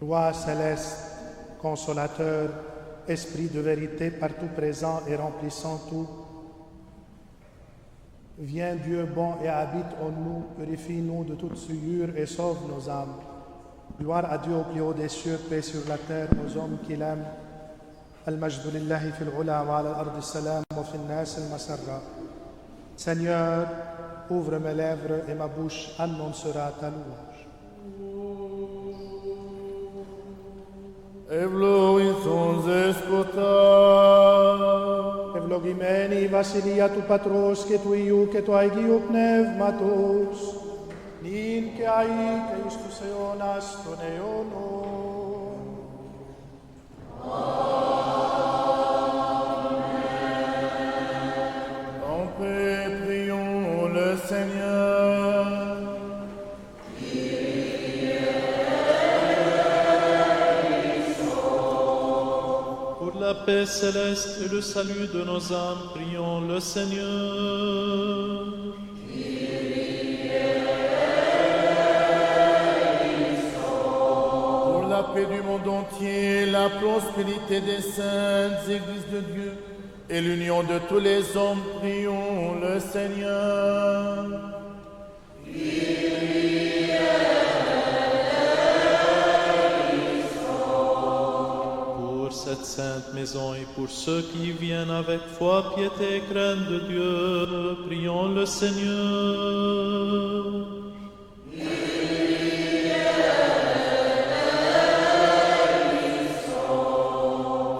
Roi céleste, consolateur, esprit de vérité partout présent et remplissant tout, viens Dieu bon et habite en nous, purifie-nous de toute souillure et sauve nos âmes. Gloire à Dieu au plus haut des cieux, paix sur la terre aux hommes qu'il aime. Al-Majdu lillahi fil ula wa ala al-ardi salam wa fil nas al-masarra. Seigneur, ouvre mes lèvres et ma bouche annoncera ta louange. Ευλογηθούν δέσποτα. Ευλογημένη η βασιλεία του Πατρός και του Υιού και του Αγίου Πνεύματος, νυν και αεί και εις τους αιώνας των αιώνων. En paix, prions le Seigneur. Pour la paix céleste et le salut de nos âmes, prions le Seigneur. Pour la paix du monde entier, la prospérité des saintes églises de Dieu et l'union de tous les hommes, prions le Seigneur. Pour cette sainte maison et pour ceux qui y viennent avec foi, piété et crainte de Dieu, prions le Seigneur.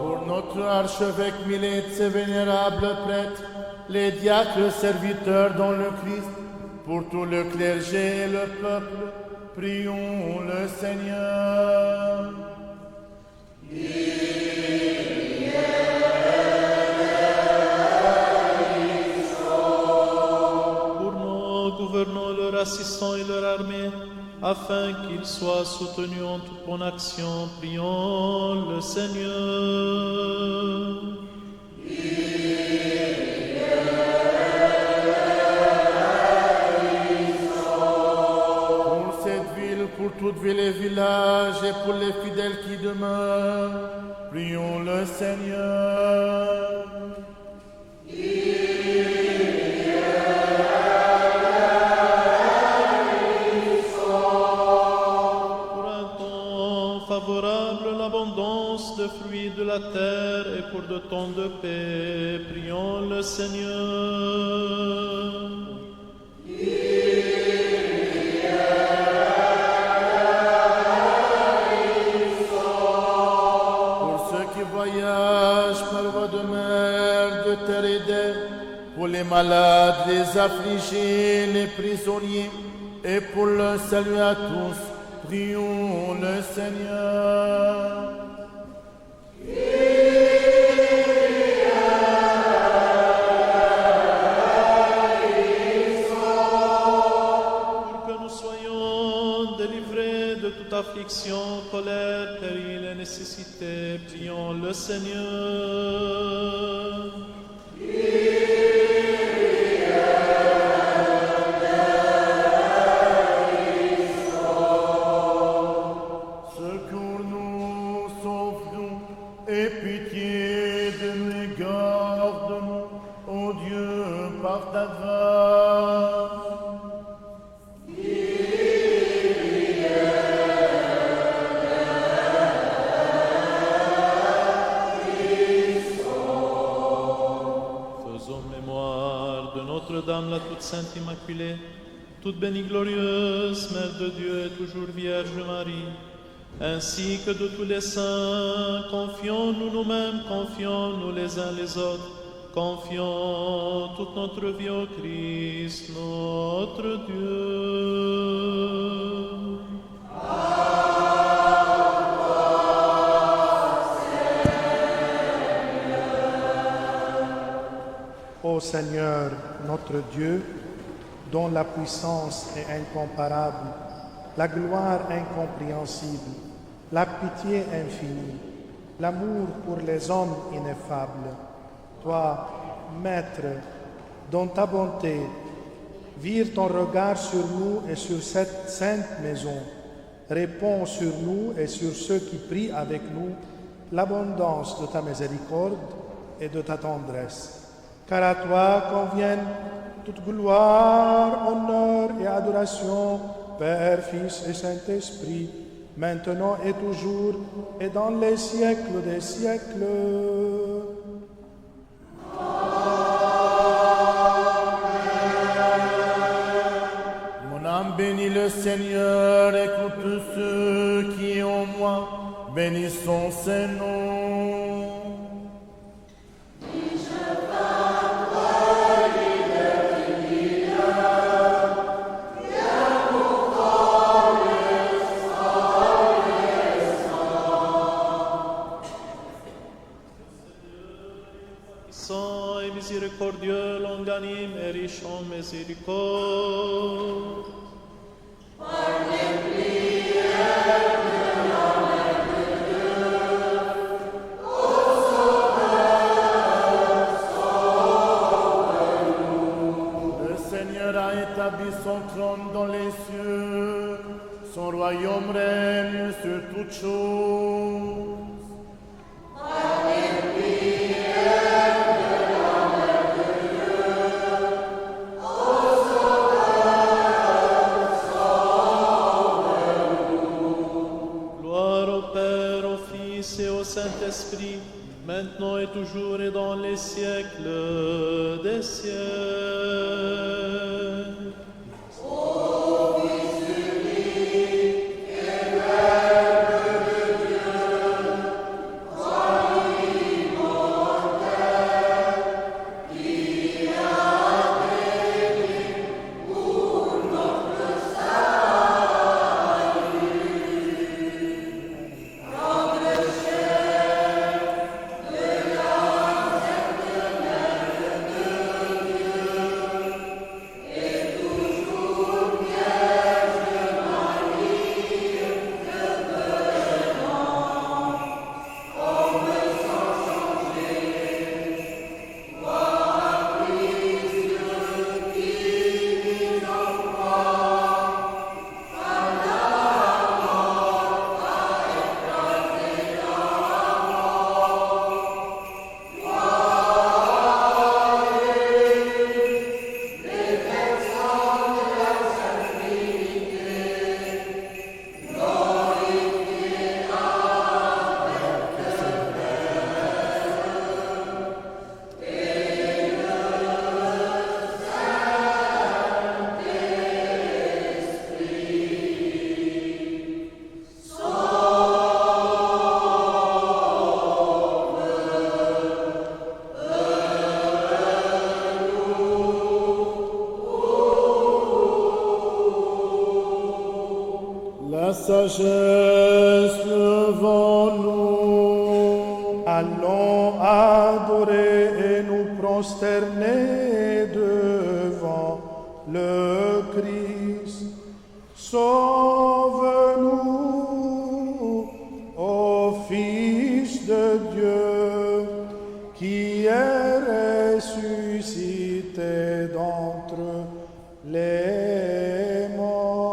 Pour notre archevêque Millet, ses vénérables prêtres, les diacres serviteurs dans le Christ, pour tout le clergé et le peuple, prions le Seigneur. Pour nos gouvernants, leurs assistants et leur armée, afin qu'ils soient soutenus en toute bonne action, prions le Seigneur. Pour cette ville, pour toute ville et village, et pour les fidèles qui demeurent, prions le Seigneur. Pour un temps favorable, l'abondance de fruits de la terre et pour de temps de paix, prions le Seigneur. Pour ceux qui voyagent par voie de mer, de terre et d'air, pour les malades, les affligés, les prisonniers, et pour le salut à tous, prions le Seigneur. Pour que nous soyons délivrés de toute affliction, colère, péril et nécessité, prions le Seigneur. Secours-nous, sauve-nous, et pitié de nous, et garde-nous, ô Dieu, par ta grâce. Faisons mémoire de Notre-Dame, la toute sainte Immaculée, toute bénie glorieuse, Mère de Dieu et toujours Vierge Marie, ainsi que de tous les saints. Confions-nous nous-mêmes, confions-nous les uns les autres, confions toute notre vie au Christ, notre Dieu. Ô Seigneur, notre Dieu, dont la puissance est incomparable, la gloire incompréhensible, la pitié infinie, l'amour pour les hommes ineffable, toi, Maître, dans ta bonté, vire ton regard sur nous et sur cette sainte maison. répands sur nous et sur ceux qui prient avec nous l'abondance de ta miséricorde et de ta tendresse. Car à toi conviennent toute gloire, honneur et adoration, Père, Fils et Saint-Esprit, maintenant et toujours et dans les siècles des siècles. Mon âme bénit le Seigneur, et tous ceux qui en moi bénissons ses noms. Saint et miséricordieux, longanime et riche en miséricorde. Le Seigneur a établi son trône dans les cieux, son royaume règne sur toutes choses. Gloire au Père, au Fils et au Saint-Esprit, maintenant et toujours et dans les siècles des siècles. La sagesse devant nous. Allons adorer et nous prosterner devant le Christ. Sauve-nous, ô Fils de Dieu, qui est ressuscité d'entre les morts.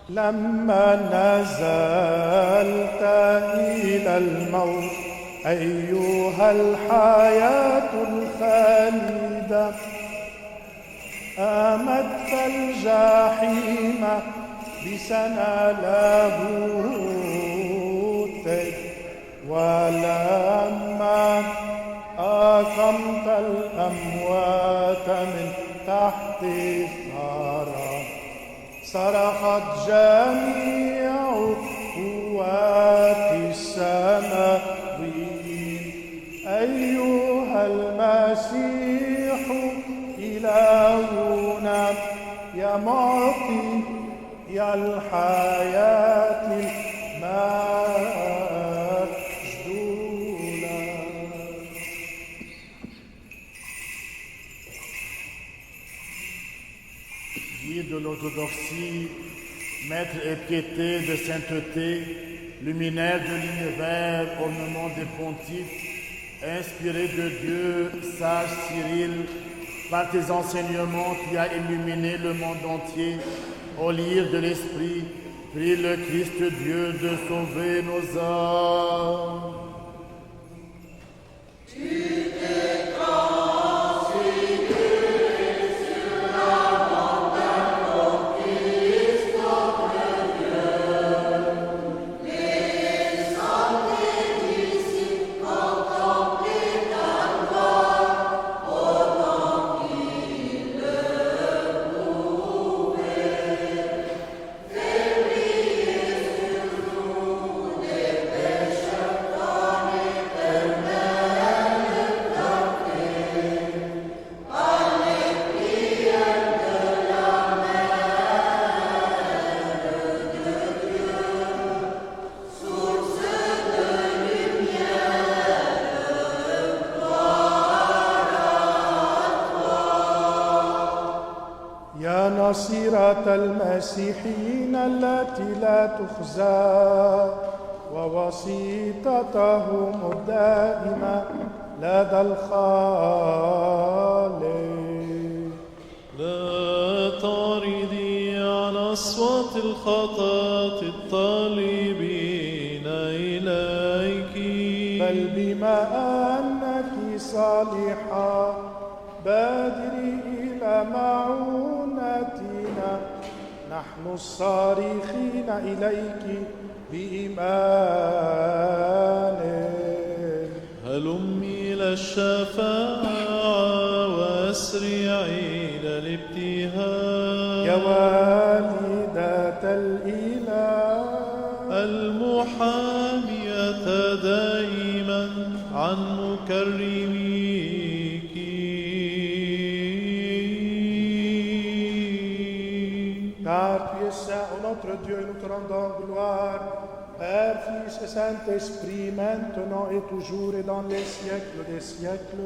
لما نزلت إلى الموت أيها الحياة الخالدة أمدت الجحيم بسنى لاهوتك ولما أقمت الأموات من تحت الثرى صرخت جميع قوات السماوين أيها المسيح إلهنا يا معطي يا الحياة المجدولة. Guide de l'orthodoxie, Maître et piété de sainteté, luminaire de l'univers, ornement des pontifes, inspiré de Dieu, sage Cyril, par tes enseignements qui a illuminé le monde entier, au lire de l'Esprit, prie le Christ Dieu de sauver nos âmes. نصيرة المسيحيين التي لا تخزى ووسيطتهم الدائمة لدى الخالق. لا تعرضي عن أصوات الخطاة الطالبين إليك، بل بما أنك صالحة بادري إلى معونتنا نحن الصارخين إليك بإيمان. هلمي إلى الشفاعة وأسرعي إلى الابتهاج يا والدة الإله المحامية دائما عن مكرميك. Car tu es saint, ô notre Dieu, et nous te rendons gloire, Père, Fils et Saint-Esprit, maintenant et toujours et dans les siècles des siècles.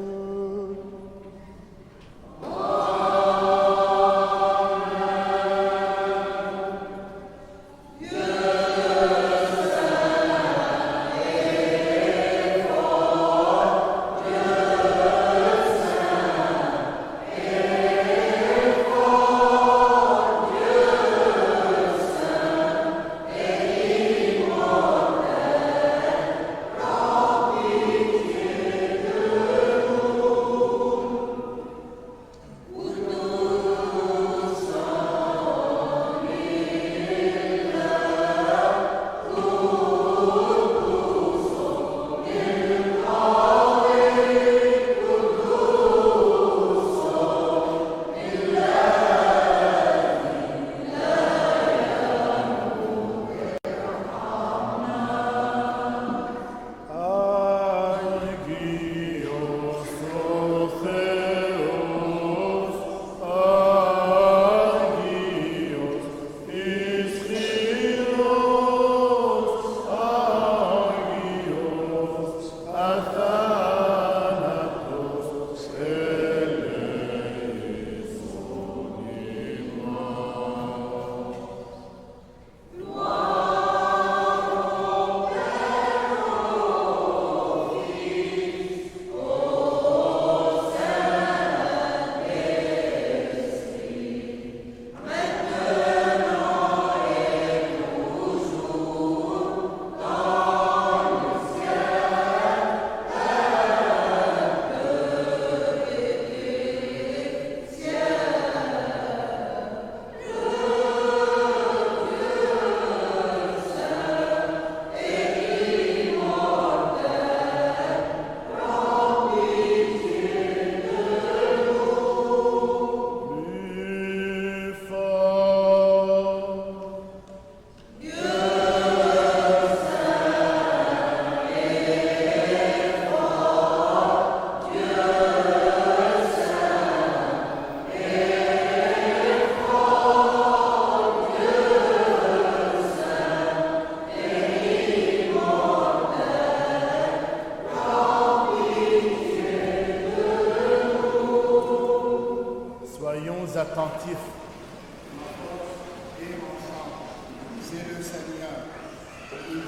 Il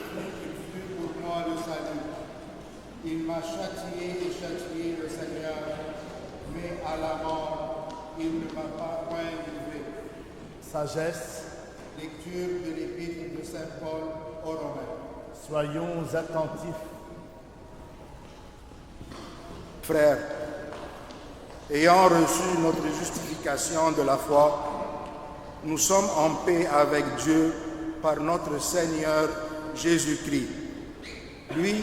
fut pour moi le salut. Il m'a châtié et châtié le Seigneur, mais à la mort, il ne m'a pas point livré. Sagesse, Lecture de l'Épître de Saint Paul aux Romains. soyons attentifs. Frères, ayant reçu notre justification de la foi, nous sommes en paix avec Dieu par notre Seigneur Jésus-Christ. Lui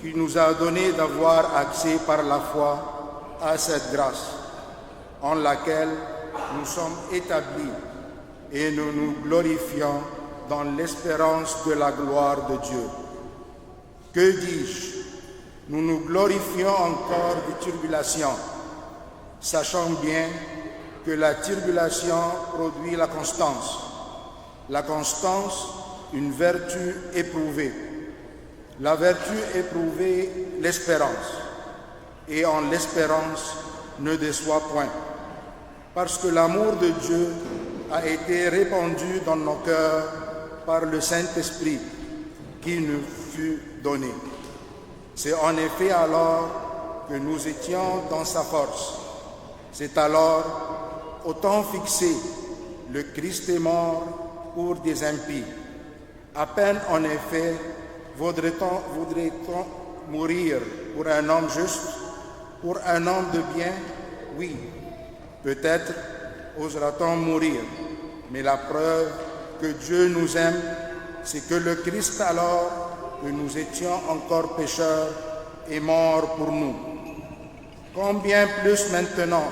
qui nous a donné d'avoir accès par la foi à cette grâce, en laquelle nous sommes établis et nous nous glorifions dans l'espérance de la gloire de Dieu. Que dis-je? Nous nous glorifions encore des tribulations, sachant bien que la tribulation produit la constance, une vertu éprouvée, la vertu éprouvée l'espérance, et en l'espérance ne déçoit point, parce que l'amour de Dieu a été répandu dans nos cœurs par le Saint-Esprit qui nous fut donné. C'est en effet alors que nous étions dans sa force. C'est alors, au temps fixé, le Christ est mort pour des impies. À peine en effet voudrait-on mourir pour un homme juste, pour un homme de bien? Oui, peut-être osera-t-on mourir, mais la preuve que Dieu nous aime, c'est que le Christ, alors que nous étions encore pécheurs, est mort pour nous. Combien plus maintenant,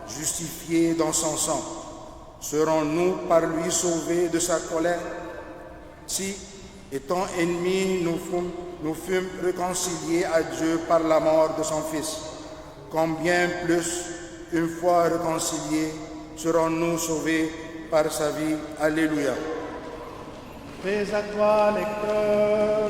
justifiés dans son sang, serons-nous par lui sauvés de sa colère? Si, étant ennemis, nous fûmes réconciliés à Dieu par la mort de son Fils, combien plus, une fois réconciliés, serons-nous sauvés par sa vie? Alléluia. Paix à toi, lecteur.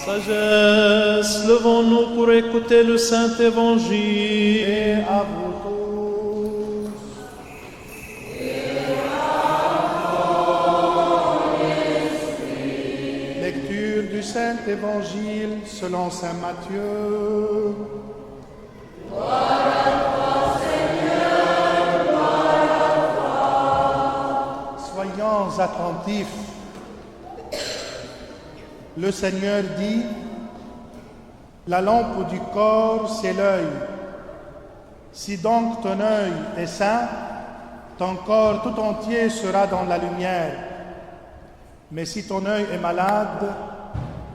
Sagesse, levons-nous pour écouter le Saint Évangile. Et à vous tous. Lecture du Saint Évangile selon Saint Matthieu. Soyons attentifs. Le Seigneur dit: la lampe du corps, c'est l'œil. Si donc ton œil est sain, ton corps tout entier sera dans la lumière. Mais si ton œil est malade,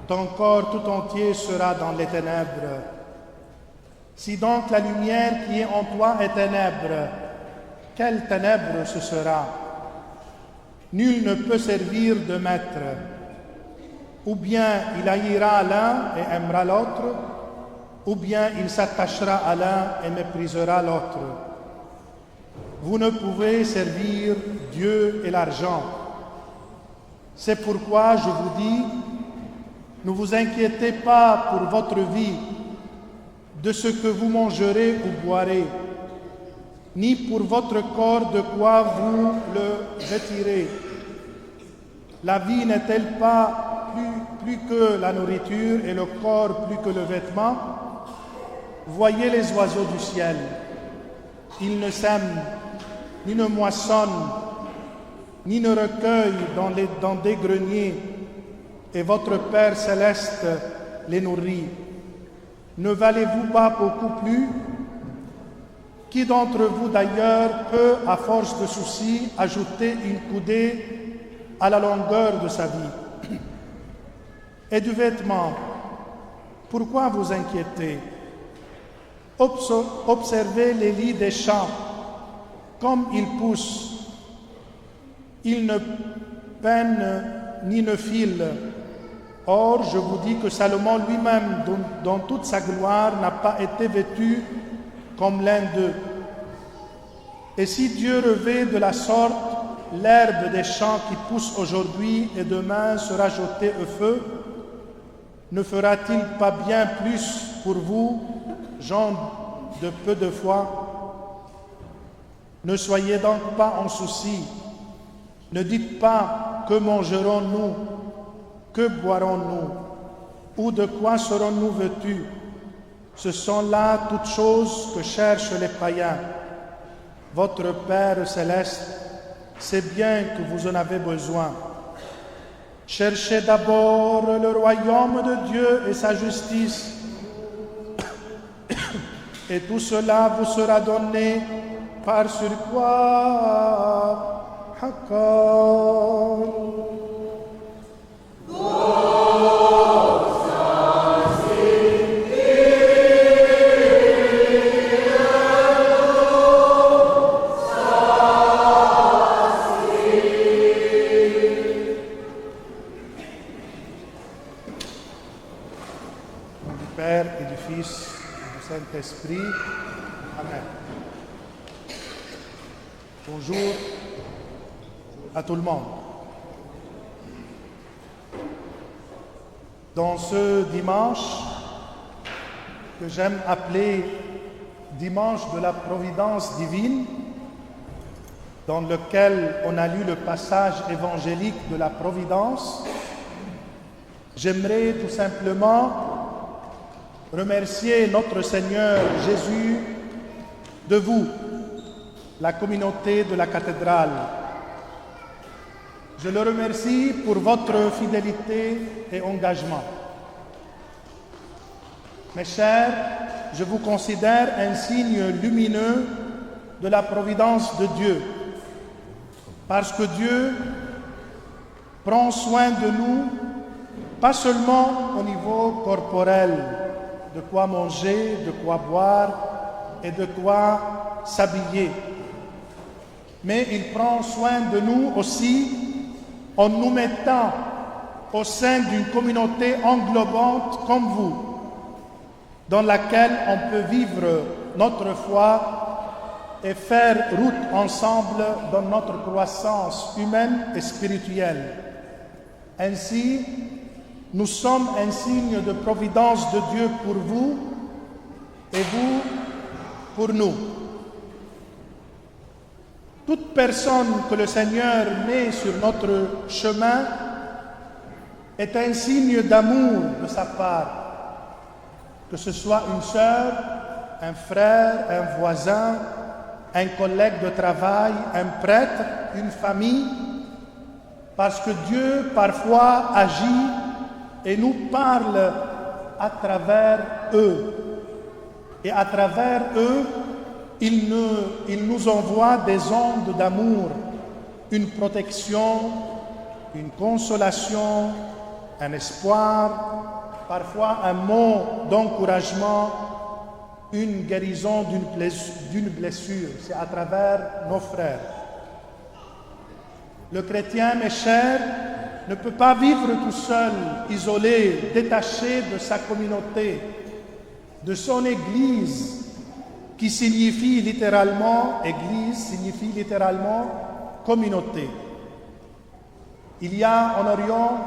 ton corps tout entier sera dans les ténèbres. Si donc la lumière qui est en toi est ténèbres, quelle ténèbres ce sera? Nul ne peut servir de maître. Ou bien il haïra l'un et aimera l'autre, ou bien il s'attachera à l'un et méprisera l'autre. Vous ne pouvez servir Dieu et l'argent. C'est pourquoi je vous dis, ne vous inquiétez pas pour votre vie, de ce que vous mangerez ou boirez, ni pour votre corps de quoi vous le vêtirez. La vie n'est-elle pas plus que la nourriture et le corps plus que le vêtement? Voyez les oiseaux du ciel. Ils ne sèment, ni ne moissonnent, ni ne recueillent dans des greniers, et votre Père céleste les nourrit. Ne valez-vous pas beaucoup plus? Qui d'entre vous d'ailleurs peut, à force de soucis, ajouter une coudée à la longueur de sa vie? Et du vêtement, pourquoi vous inquiétez? Observez les lys des champs, comme ils poussent. Ils ne peinent ni ne filent. Or, je vous dis que Salomon lui-même, dans toute sa gloire, n'a pas été vêtu comme l'un d'eux. Et si Dieu revêt de la sorte l'herbe des champs qui pousse aujourd'hui et demain sera jetée au feu, ne fera-t-il pas bien plus pour vous, gens de peu de foi? Ne soyez donc pas en souci. Ne dites pas que mangerons-nous, que boirons-nous, ou de quoi serons-nous vêtus. Ce sont là toutes choses que cherchent les païens. Votre Père céleste sait bien que vous en avez besoin. Cherchez d'abord le royaume de Dieu et sa justice, et tout cela vous sera donné par surcroît. Hakar. Père et du Fils et du Saint-Esprit. Amen. Bonjour à tout le monde. Dans ce dimanche, que j'aime appeler dimanche de la providence divine, dans lequel on a lu le passage évangélique de la providence, j'aimerais tout simplement remercier notre Seigneur Jésus de vous, la communauté de la cathédrale. Je le remercie pour votre fidélité et engagement. Mes chers, je vous considère un signe lumineux de la providence de Dieu, parce que Dieu prend soin de nous, pas seulement au niveau corporel, de quoi manger, de quoi boire et de quoi s'habiller. Mais il prend soin de nous aussi en nous mettant au sein d'une communauté englobante comme vous, dans laquelle on peut vivre notre foi et faire route ensemble dans notre croissance humaine et spirituelle. Ainsi, nous sommes un signe de providence de Dieu pour vous et vous pour nous. Toute personne que le Seigneur met sur notre chemin est un signe d'amour de sa part, que ce soit une sœur, un frère, un voisin, un collègue de travail, un prêtre, une famille, parce que Dieu parfois agit et nous parle à travers eux. Et à travers eux, il nous envoie des ondes d'amour, une protection, une consolation, un espoir, parfois un mot d'encouragement, une guérison d'une blessure. C'est à travers nos frères. Le chrétien, mes chers, ne peut pas vivre tout seul, isolé, détaché de sa communauté, de son Église, qui signifie littéralement, Église signifie littéralement communauté. Il y a en Orient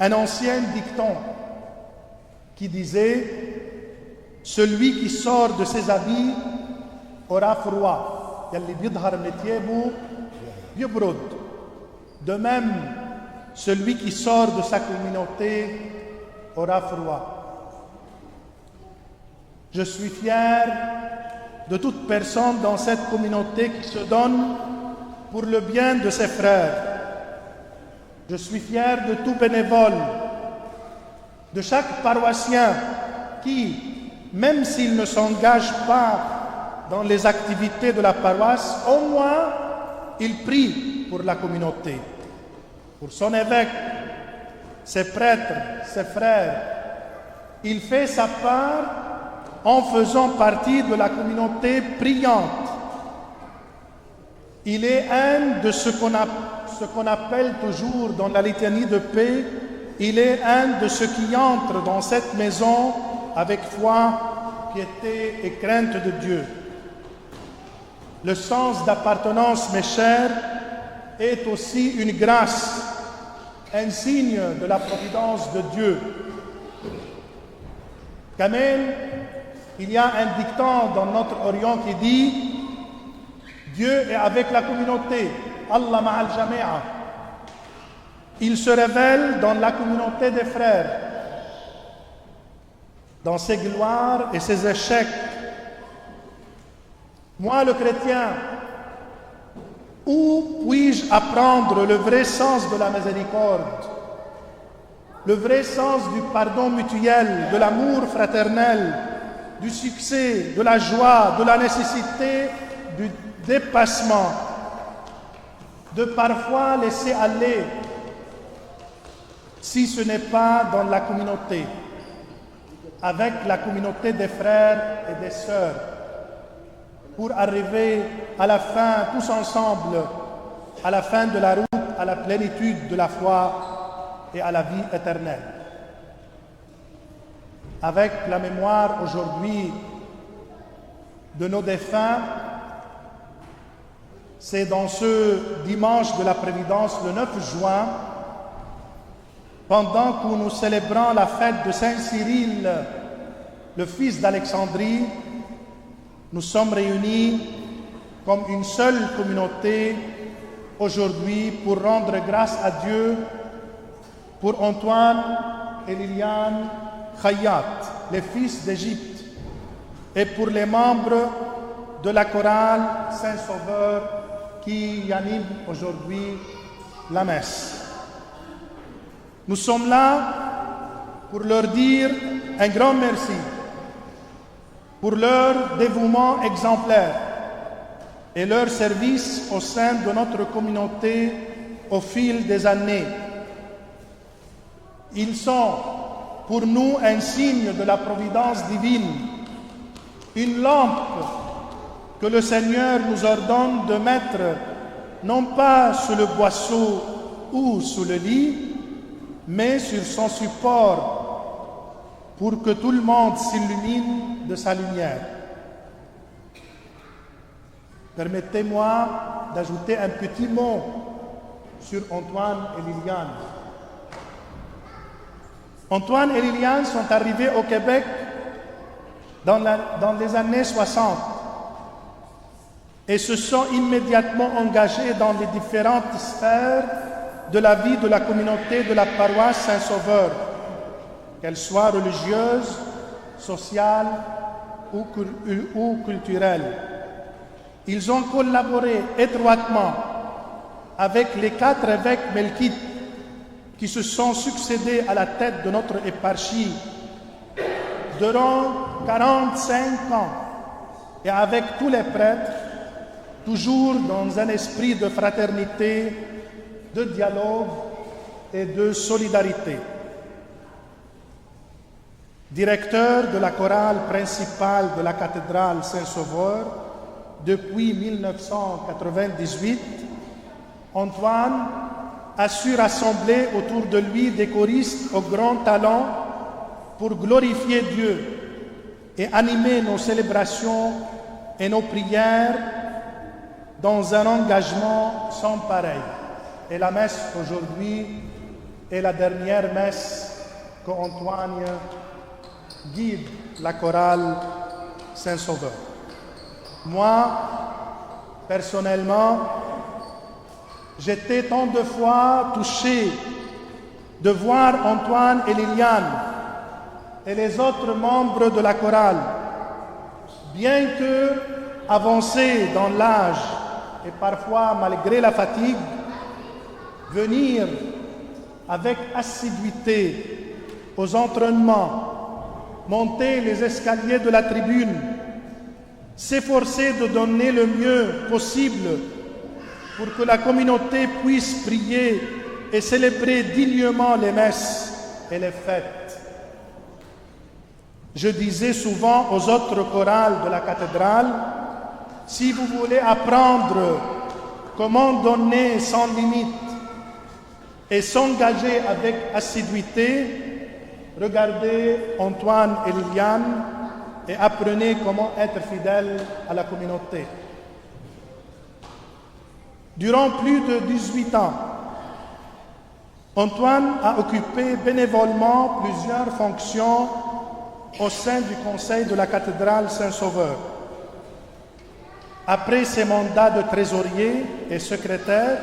un ancien dicton qui disait « Celui qui sort de ses habits aura froid. » De même, celui qui sort de sa communauté aura froid. Je suis fier de toute personne dans cette communauté qui se donne pour le bien de ses frères. Je suis fier de tout bénévole, de chaque paroissien qui, même s'il ne s'engage pas dans les activités de la paroisse, au moins il prie pour la communauté, pour son évêque, ses prêtres, ses frères. Il fait sa part en faisant partie de la communauté priante. Il est un de ce qu'on appelle toujours dans la litanie de paix, il est un de ceux qui entrent dans cette maison avec foi, piété et crainte de Dieu. Le sens d'appartenance, mes chers, est aussi une grâce, un signe de la providence de Dieu. Kamel, il y a un dicton dans notre Orient qui dit « Dieu est avec la communauté, Allah ma'al jami'a ». Il se révèle dans la communauté des frères, dans ses gloires et ses échecs. Moi, le chrétien, où puis-je apprendre le vrai sens de la miséricorde, le vrai sens du pardon mutuel, de l'amour fraternel, du succès, de la joie, de la nécessité, du dépassement, de parfois laisser aller, si ce n'est pas dans la communauté, avec la communauté des frères et des sœurs, pour arriver à la fin, tous ensemble, à la fin de la route, à la plénitude de la foi et à la vie éternelle. Avec la mémoire aujourd'hui de nos défunts, c'est dans ce dimanche de la Prévidence, le 9 juin, pendant que nous célébrons la fête de Saint Cyril, le fils d'Alexandrie, nous sommes réunis comme une seule communauté aujourd'hui pour rendre grâce à Dieu pour Antoine et Liliane Khayyat, les fils d'Égypte, et pour les membres de la chorale Saint-Sauveur qui anime aujourd'hui la messe. Nous sommes là pour leur dire un grand merci pour leur dévouement exemplaire et leur service au sein de notre communauté au fil des années. Ils sont pour nous un signe de la providence divine, une lampe que le Seigneur nous ordonne de mettre non pas sous le boisseau ou sous le lit, mais sur son support pour que tout le monde s'illumine de sa lumière. Permettez-moi d'ajouter un petit mot sur Antoine et Liliane. Antoine et Liliane sont arrivés au Québec dans les années 60 et se sont immédiatement engagés dans les différentes sphères de la vie de la communauté de la paroisse Saint-Sauveur, qu'elle soit religieuse, sociale ou culturelle. Ils ont collaboré étroitement avec les 4 évêques melkites qui se sont succédés à la tête de notre éparchie durant 45 ans et avec tous les prêtres, toujours dans un esprit de fraternité, de dialogue et de solidarité. Directeur de la chorale principale de la cathédrale Saint-Sauveur depuis 1998, Antoine a su rassembler autour de lui des choristes au grand talent pour glorifier Dieu et animer nos célébrations et nos prières dans un engagement sans pareil. Et la messe aujourd'hui est la dernière messe qu'Antoine guide la chorale Saint-Sauveur. Moi, personnellement, j'étais tant de fois touché de voir Antoine et Liliane et les autres membres de la chorale, bien que avancés dans l'âge et parfois malgré la fatigue, venir avec assiduité aux entraînements, monter les escaliers de la tribune, s'efforcer de donner le mieux possible pour que la communauté puisse prier et célébrer dignement les messes et les fêtes. Je disais souvent aux autres chorales de la cathédrale, si vous voulez apprendre comment donner sans limite et s'engager avec assiduité, regardez Antoine et Liliane et apprenez comment être fidèle à la communauté. Durant plus de 18 ans, Antoine a occupé bénévolement plusieurs fonctions au sein du conseil de la cathédrale Saint-Sauveur. Après ses mandats de trésorier et secrétaire,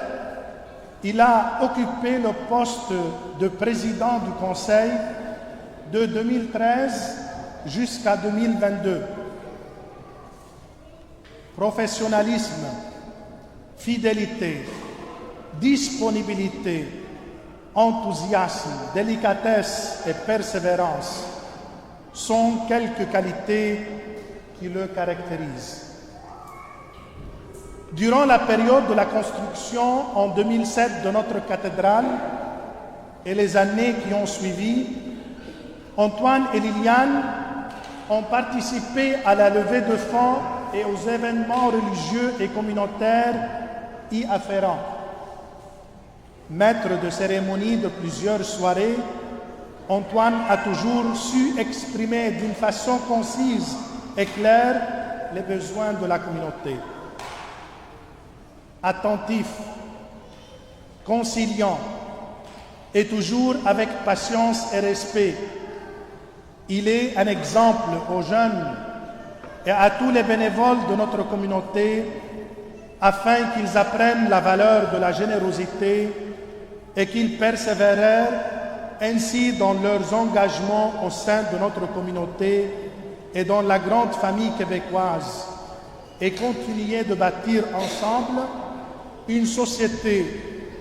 il a occupé le poste de président du conseil de 2013 jusqu'à 2022. Professionnalisme, fidélité, disponibilité, enthousiasme, délicatesse et persévérance sont quelques qualités qui le caractérisent. Durant la période de la construction en 2007 de notre cathédrale et les années qui ont suivi, Antoine et Liliane ont participé à la levée de fonds et aux événements religieux et communautaires y afférents. Maître de cérémonie de plusieurs soirées, Antoine a toujours su exprimer d'une façon concise et claire les besoins de la communauté. Attentif, conciliant et toujours avec patience et respect, il est un exemple aux jeunes et à tous les bénévoles de notre communauté afin qu'ils apprennent la valeur de la générosité et qu'ils persévèrent ainsi dans leurs engagements au sein de notre communauté et dans la grande famille québécoise et continuer de bâtir ensemble une société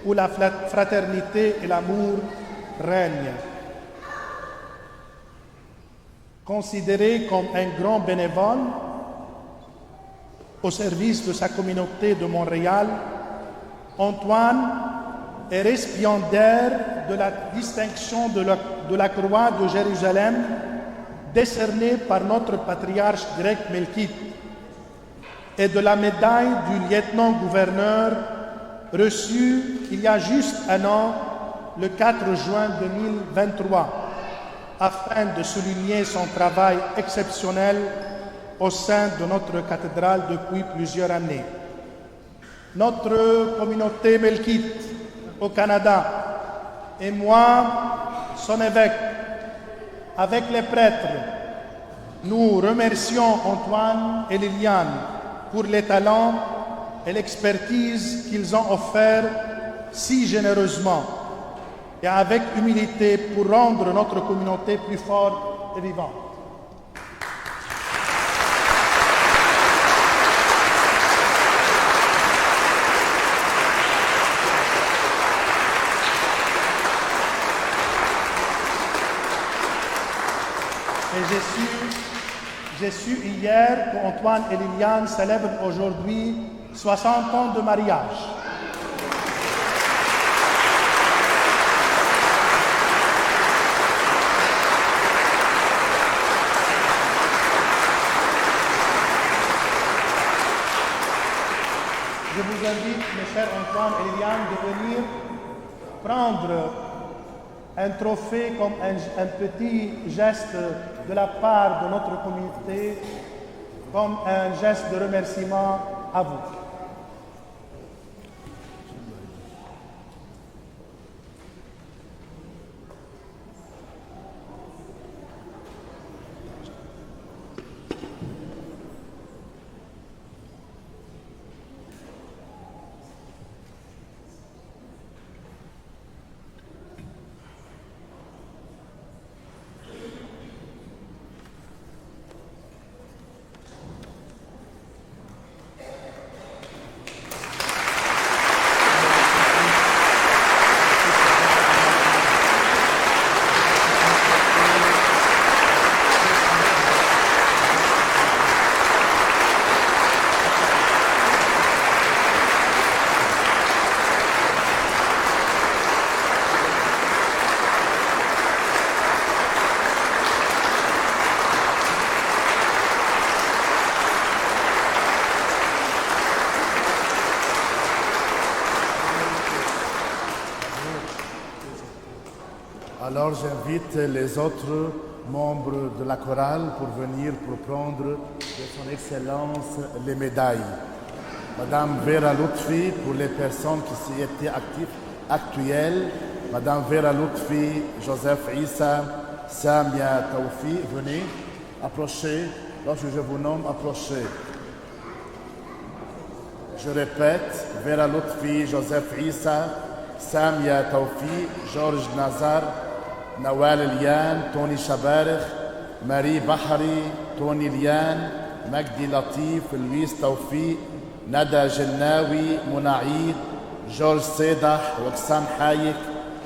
où la fraternité et l'amour règnent. Considéré comme un grand bénévole au service de sa communauté de Montréal, Antoine est récipiendaire de la distinction de la Croix de Jérusalem décernée par notre patriarche grec Melkite et de la médaille du lieutenant-gouverneur reçue il y a juste un an, le 4 juin 2023, afin de souligner son travail exceptionnel au sein de notre cathédrale depuis plusieurs années. Notre communauté melkite au Canada et moi, son évêque, avec les prêtres, nous remercions Antoine et Liliane pour les talents et l'expertise qu'ils ont offert si généreusement et avec humilité pour rendre notre communauté plus forte et vivante. Et j'ai su hier qu'Antoine et Liliane célèbrent aujourd'hui 60 ans de mariage. Je vous invite, mes chers Antoine et Liliane, de venir prendre un trophée comme un petit geste de la part de notre communauté, comme un geste de remerciement à vous. Alors j'invite les autres membres de la chorale pour venir pour prendre de son Excellence les médailles. Madame Vera Lutfi, pour les personnes qui s'y étaient actuelles, Madame Vera Lutfi, Joseph Issa, Samia Taufi, venez, approchez. Lorsque je vous nomme, approchez. Je répète, Vera Lutfi, Joseph Issa, Samia Taufi, Georges Nazar, Nawal Eliane, Tony Chabarich, Marie Bahari, Tony Liane, Magdi Latif, Louise Taufi, Nada Jennawi, Mounaïd, Georges Sedah, Roxane Hayek,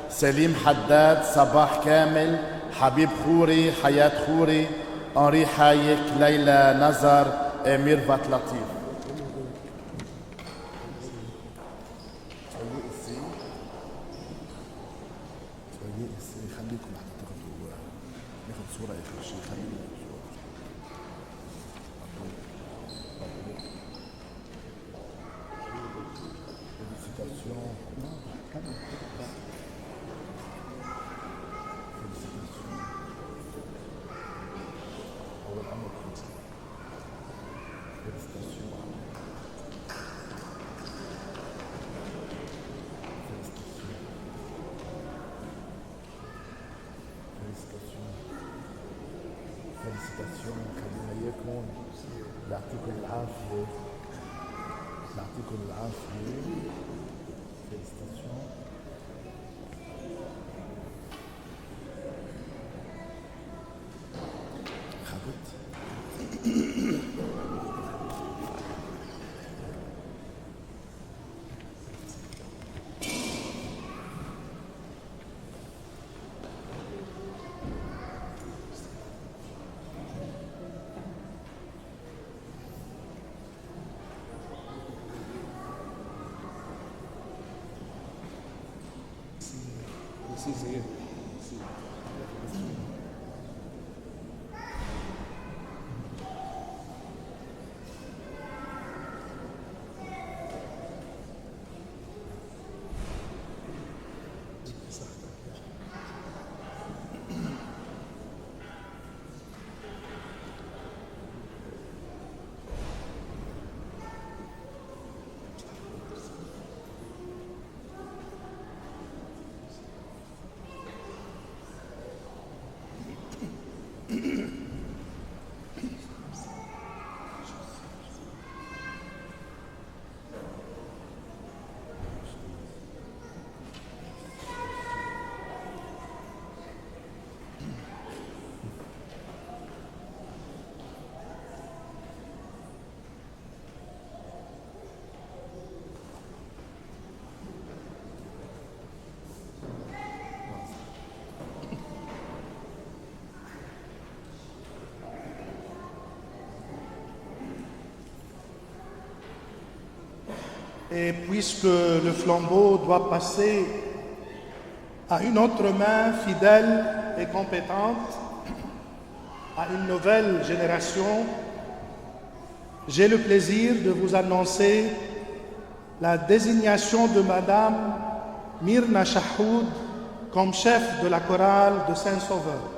Selim Haddad, Sabah Kamel, Habib Khouri, Hayat Khouri, Henri Hayek, Leila Nazar et Mirvat Latif. Et puisque le flambeau doit passer à une autre main fidèle et compétente, à une nouvelle génération, j'ai le plaisir de vous annoncer la désignation de Madame Myrna Chahoud comme chef de la chorale de Saint-Sauveur.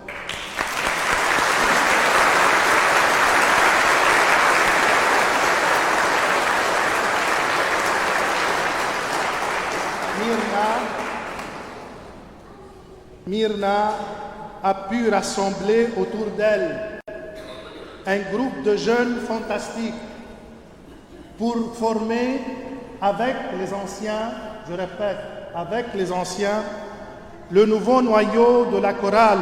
Myrna a pu rassembler autour d'elle un groupe de jeunes fantastiques pour former avec les anciens, je répète, avec les anciens, le nouveau noyau de la chorale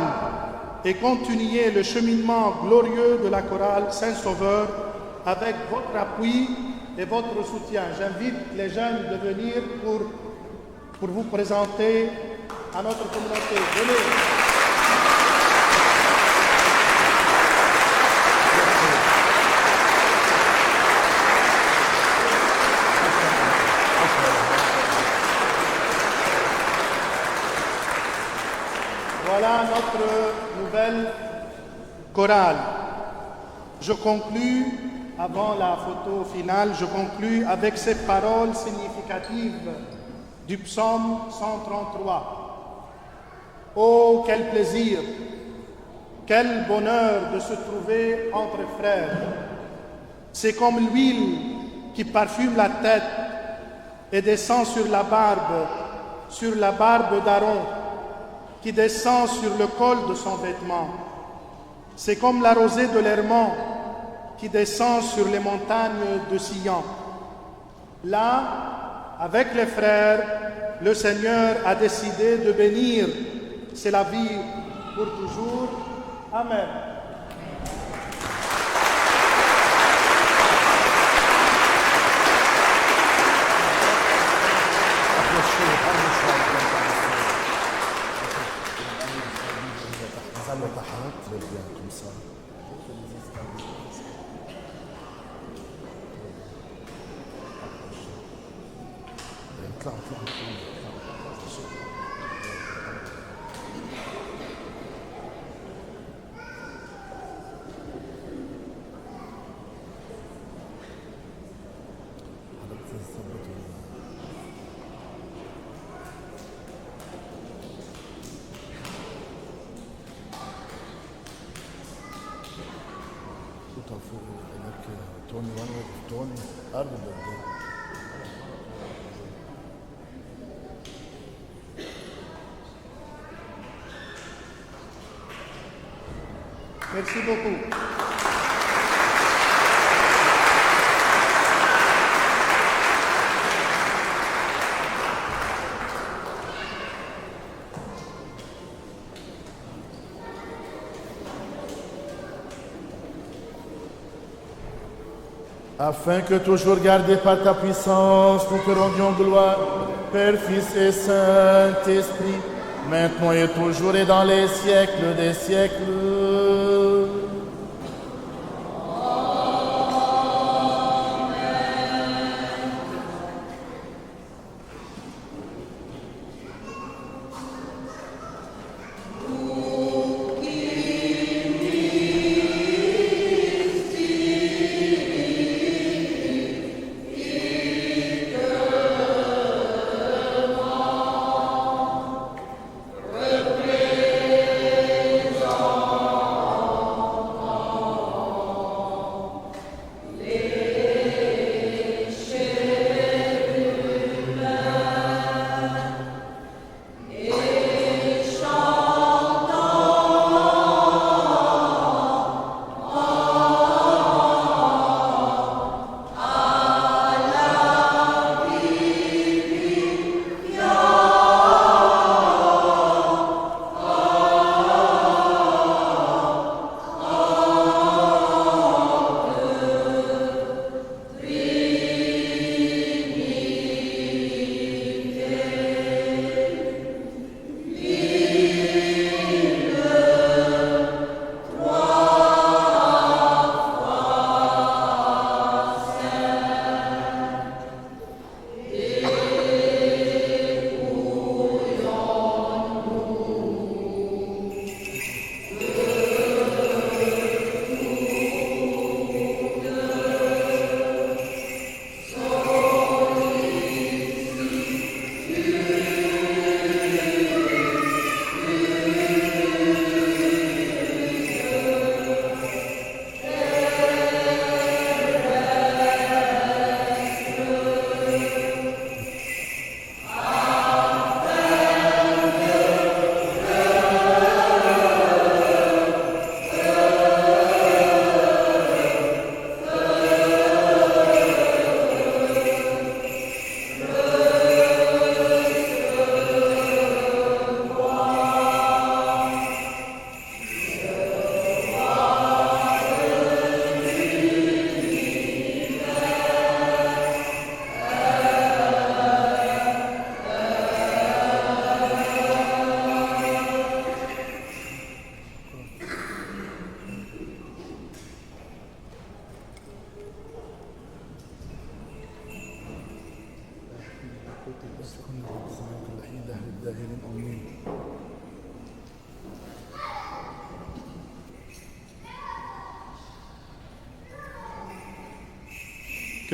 et continuer le cheminement glorieux de la chorale Saint-Sauveur avec votre appui et votre soutien. J'invite les jeunes de venir pour vous présenter à notre communauté. Venez. Voilà notre nouvelle chorale. Je conclus, avant la photo finale, je conclus avec ces paroles significatives du psaume 133. Oh, quel plaisir, quel bonheur de se trouver entre frères. C'est comme l'huile qui parfume la tête et descend sur la barbe d'Aaron, qui descend sur le col de son vêtement. C'est comme la rosée de l'Hermon qui descend sur les montagnes de Sion. Là, avec les frères, le Seigneur a décidé de bénir. C'est la vie pour toujours. Amen. Merci beaucoup. Afin que toujours gardé par ta puissance, nous te rendions gloire, Père, Fils et Saint-Esprit, maintenant et toujours et dans les siècles des siècles.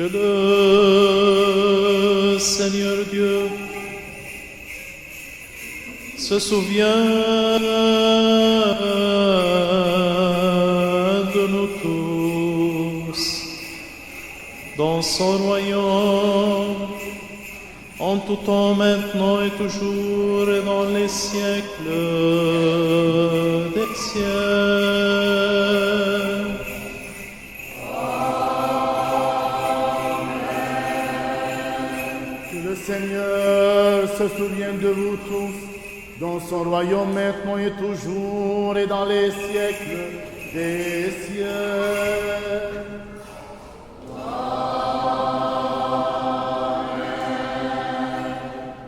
Que le Seigneur Dieu se souvienne de nous tous dans son royaume, en tout temps, maintenant et toujours, et dans les siècles des siècles. Que le Seigneur se souvienne de vous tous, dans son royaume maintenant et toujours, et dans les siècles des siècles.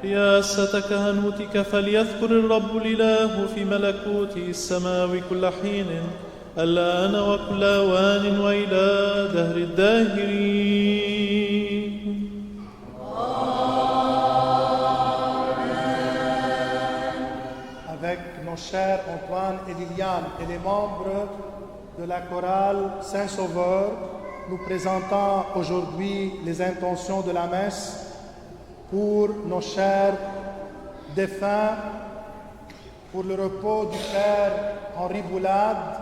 رياسة كهنوتك فليذكر الرب الإله في ملكوته السماوي كل حين الآن وكل أوان وإلى دهر الداهرين. Avec nos chers Antoine et Liliane et les membres de la chorale Saint-Sauveur, nous présentons aujourd'hui les intentions de la messe pour nos chers défunts, pour le repos du Père Henri Boulade,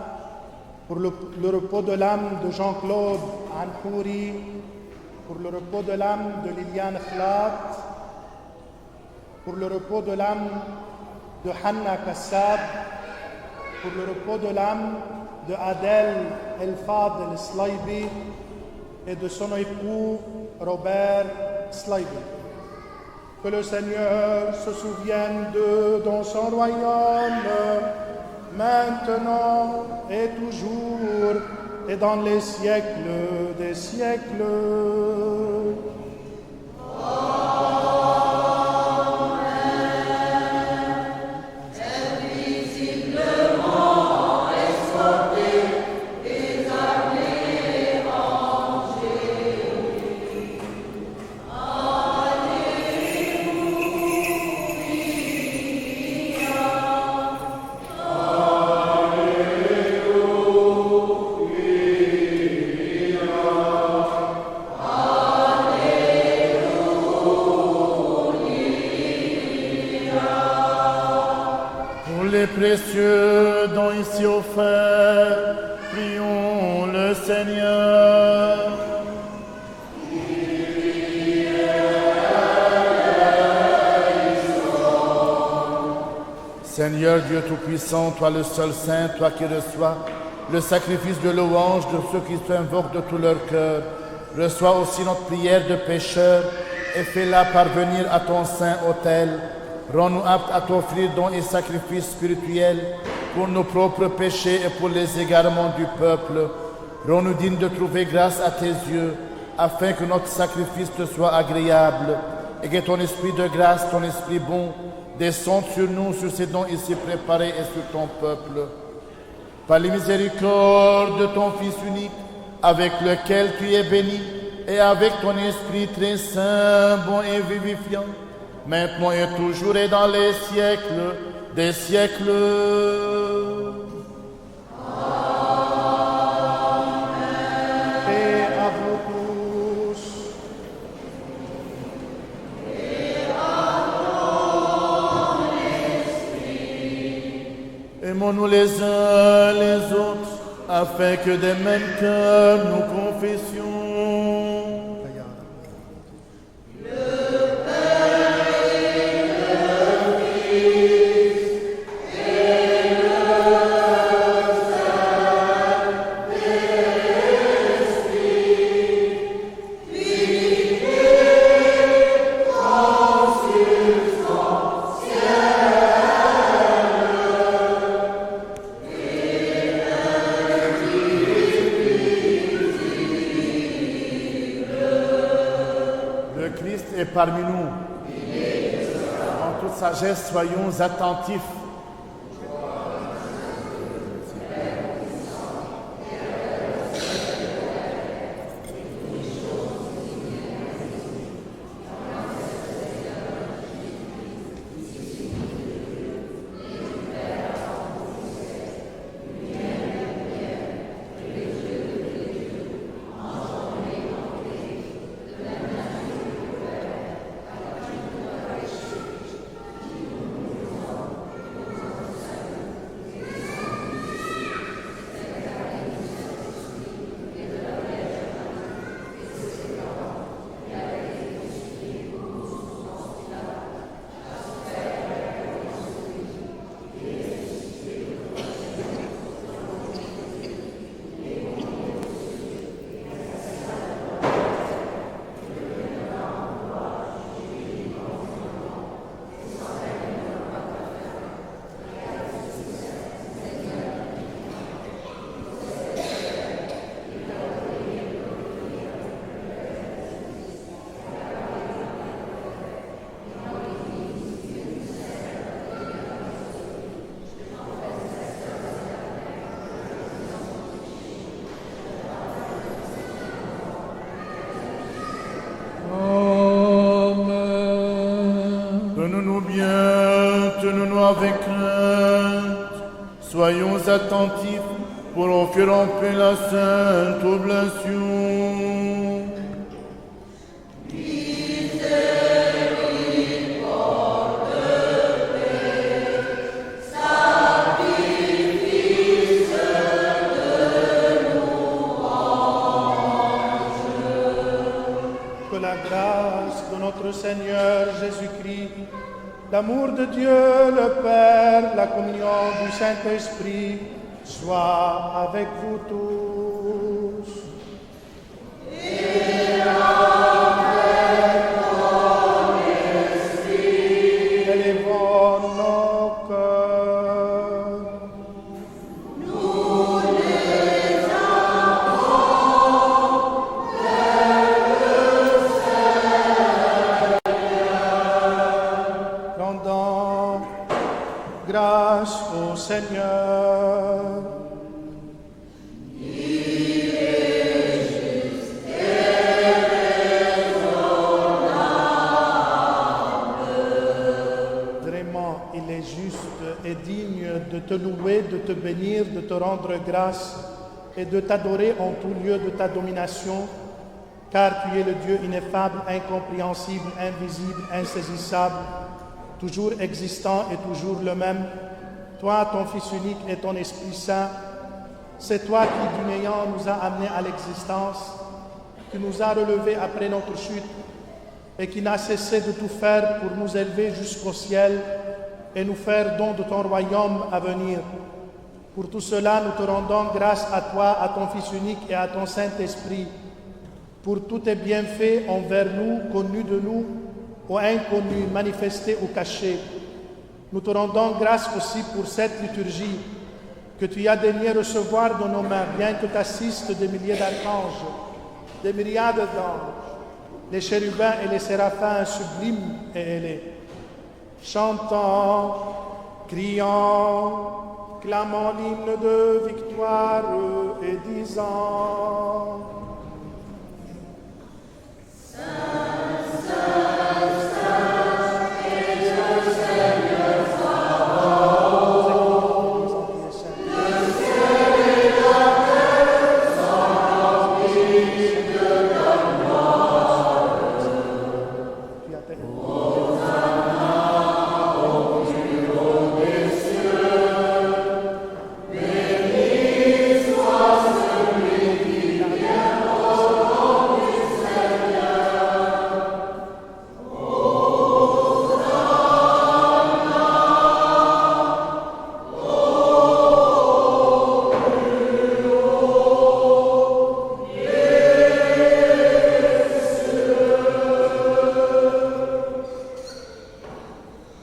pour le repos de l'âme de Jean-Claude Anhouri, pour le repos de l'âme de Liliane Khlat, pour le repos de l'âme de Hanna Kassab, pour le repos de l'âme de Adel El-Fad El-Slaibi et de son époux Robert Slaibi. Que le Seigneur se souvienne d'eux dans son royaume, maintenant et toujours, et dans les siècles des siècles. Précieux dons ici offerts, prions le Seigneur. Seigneur Dieu Tout-Puissant, toi le seul Saint, toi qui reçois le sacrifice de louange de ceux qui t'invoquent de tout leur cœur, reçois aussi notre prière de pécheurs et fais-la parvenir à ton saint autel. Rends-nous aptes à t'offrir dons et sacrifices spirituels pour nos propres péchés et pour les égarements du peuple. Rends-nous dignes de trouver grâce à tes yeux, afin que notre sacrifice te soit agréable et que ton esprit de grâce, ton esprit bon, descende sur nous, sur ces dons ici préparés et sur ton peuple. Par les miséricordes de ton Fils unique, avec lequel tu es béni, et avec ton esprit très saint, bon et vivifiant, maintenant et toujours et dans les siècles des siècles. Amen. Et à vous tous. Aimons-nous les uns les autres, afin que des mêmes cœurs nous confessions. Parmi nous, en toute sagesse, soyons attentifs. Prenons-nous bien, tenons-nous avec crainte. Soyons attentifs pour offrir en paix la sainte oblation. Que la grâce de notre Seigneur Jésus-Christ, l'amour de Dieu le Père, la communion du Saint-Esprit soit avec vous tous. Et avec ton esprit. Élevons nos cœurs. Nous les rendons grâce au Seigneur. Il est juste et raisonnable. Vraiment, il est juste et digne de te louer, de te bénir, de te rendre grâce et de t'adorer en tout lieu de ta domination, car tu es le Dieu ineffable, incompréhensible, invisible, insaisissable, toujours existant et toujours le même, toi, ton Fils unique et ton Esprit Saint. C'est toi qui, du néant, nous a amenés à l'existence, qui nous a relevés après notre chute et qui n'a cessé de tout faire pour nous élever jusqu'au ciel et nous faire don de ton royaume à venir. Pour tout cela, nous te rendons grâce à toi, à ton Fils unique et à ton Saint-Esprit, pour tous tes bienfaits envers nous, connus de nous, ou inconnus, manifestés ou cachés. Nous te rendons grâce aussi pour cette liturgie que tu as daigné recevoir de nos mains, bien que t'assistent des milliers d'archanges, des myriades d'anges, les chérubins et les séraphins sublimes et ailés. Chantons, criant, clamant l'hymne de victoire et disant: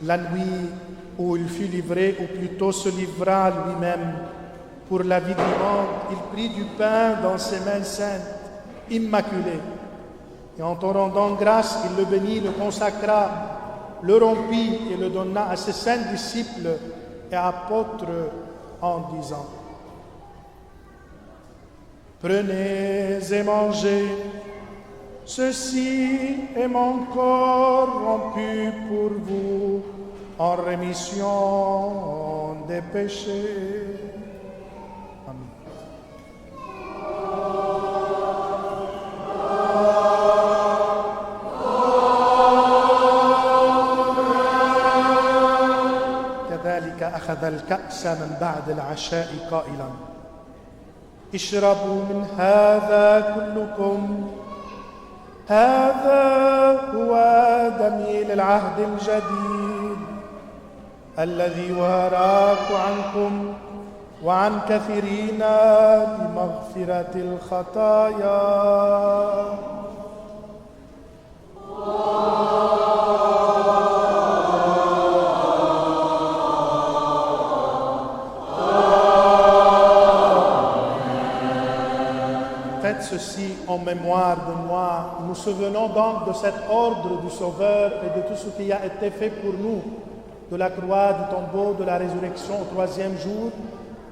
La nuit où il fut livré, ou plutôt se livra lui-même pour la vie du monde, il prit du pain dans ses mains saintes, immaculées, et en te rendant grâce, il le bénit, le consacra, le rompit et le donna à ses saints disciples et apôtres en disant: Prenez et mangez, ceci est mon corps rompu pour vous en rémission des péchés. Amen. كذلك أخذ الكأس من بعد العشاء قائلا: اشربوا من هذا كلكم، هذا هو دمي للعهد الجديد الذي وهراك عنكم وعن كثيرين لمغفرة الخطايا. Faites ceci en mémoire de moi. Nous souvenons donc de cet ordre du Sauveur et de tout ce qui a été fait pour nous, de la croix, du tombeau, de la résurrection au troisième jour,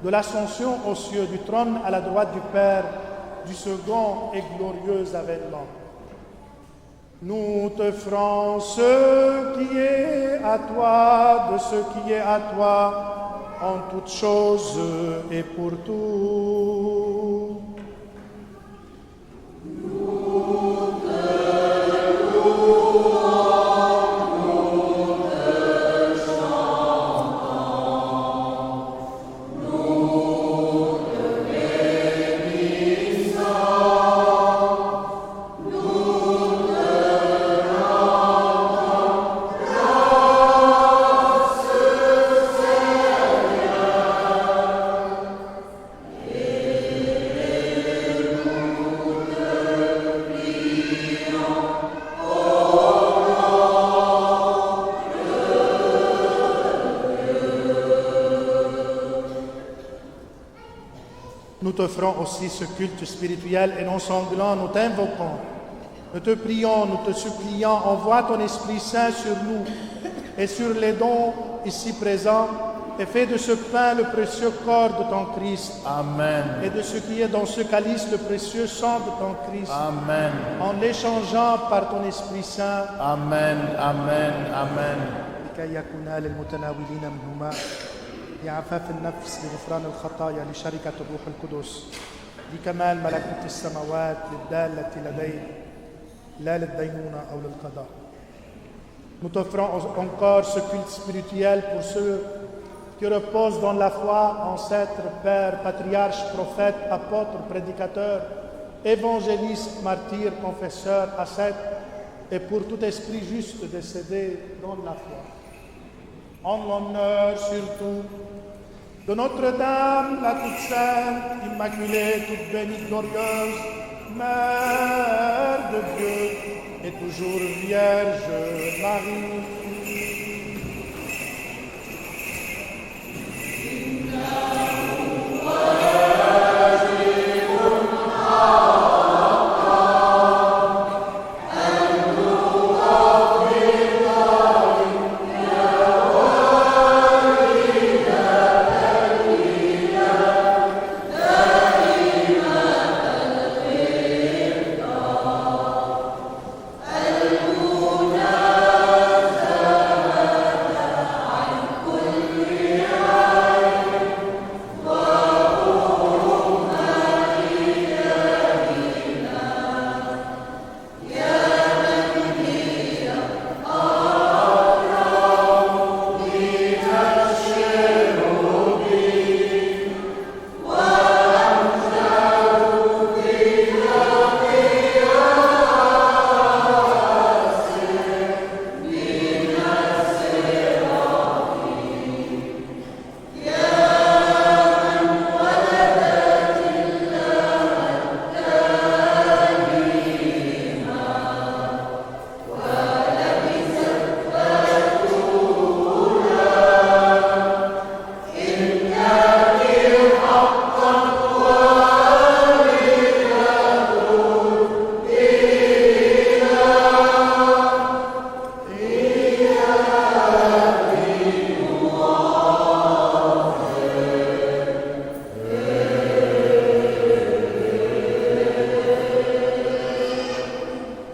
de l'ascension aux cieux, du trône à la droite du Père, du second et glorieux avènement. Nous te ferons ce qui est à toi, de ce qui est à toi, en toutes choses et pour tout. Nous t'offrons aussi ce culte spirituel et non sanglant, nous t'invoquons. Nous te prions, nous te supplions, envoie ton Esprit Saint sur nous et sur les dons ici présents et fais de ce pain le précieux corps de ton Christ. Amen. Et de ce qui est dans ce calice le précieux sang de ton Christ. Amen. En l'échangeant par ton Esprit Saint. Amen. Amen. Amen. لكي يكونا للمتناولين منهما لعفاف النفس لغفران الخطايا لشركة الروح القدس لكمال ملكوت السماوات للدالة لديه لا للدينونة أو للقضاء. Nous t'offrons encore ce culte spirituel pour ceux qui reposent dans la foi, ancêtres, pères, patriarches, prophètes, apôtres, prédicateurs, évangélistes, martyrs, confesseurs, ascètes, et pour tout esprit juste décédé dans la foi. En l'honneur surtout de Notre-Dame, la toute sainte, immaculée, toute bénie, glorieuse, Mère de Dieu, et toujours Vierge Marie.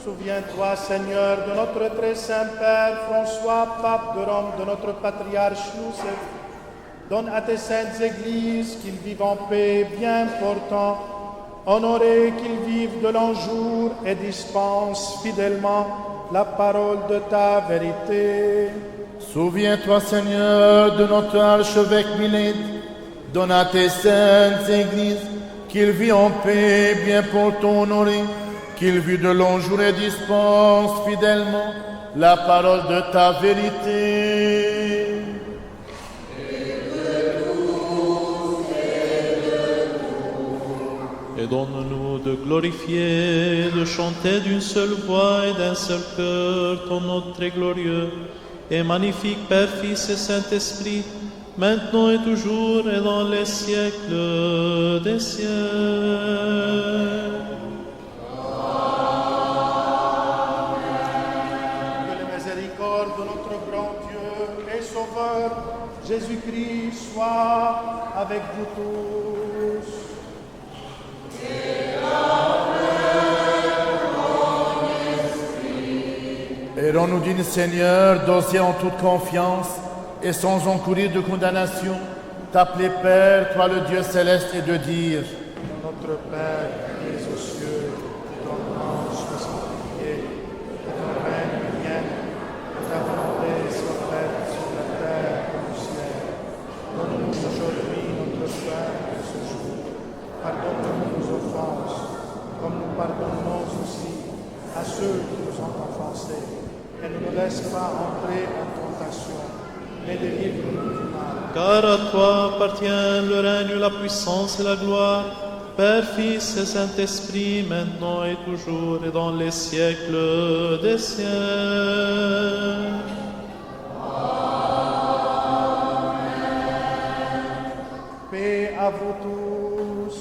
Souviens-toi, Seigneur, de notre très saint Père François, pape de Rome, de notre patriarche Youssef. Donne à tes saintes églises qu'ils vivent en paix, bien portant, honorés qu'ils vivent de longs jours et dispensent fidèlement la parole de ta vérité. Souviens-toi, Seigneur, de notre archevêque Milène. Donne à tes saintes églises qu'il vit en paix, bien portant, honoré, qu'il vit de longs jours et dispense fidèlement la parole de ta vérité. Et donne-nous de glorifier, de chanter d'une seule voix et d'un seul cœur ton nom très glorieux et magnifique Père, Fils et Saint-Esprit, maintenant et toujours et dans les siècles des siècles. Que la miséricorde de notre grand Dieu et Sauveur, Jésus-Christ, soit avec vous tous. Et rends-nous digne Seigneur, d'oser en toute confiance et sans encourir de condamnation, t'appeler Père, toi le Dieu céleste, et de dire: Notre Père qui es aux cieux, que ton nom soit sanctifié, que ton règne vienne, que ta volonté soit faite sur la terre comme au ciel. Donne-nous aujourd'hui notre pain de ce jour. Pardonne-nous nos offenses, comme nous pardonnons aussi à ceux qui nous ont offensés. Et ne nous laisse pas entrer en tentation, mais délivre-nous du mal. Car à toi appartient le règne, la puissance et la gloire, Père, Fils et Saint-Esprit, maintenant et toujours et dans les siècles des siècles. Paix à vous tous.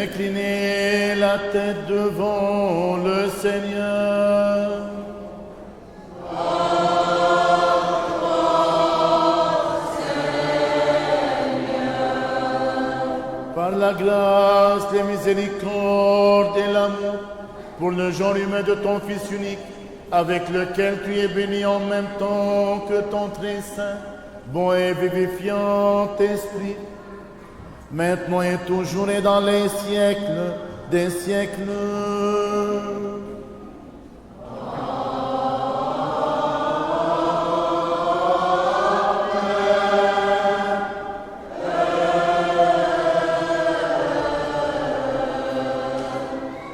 Inclinez la tête devant le Seigneur. Par la grâce, les miséricordes et l'amour pour le genre humain de ton Fils unique, avec lequel tu es béni en même temps que ton très saint, bon et vivifiant Esprit, maintenant et toujours et dans les siècles des siècles.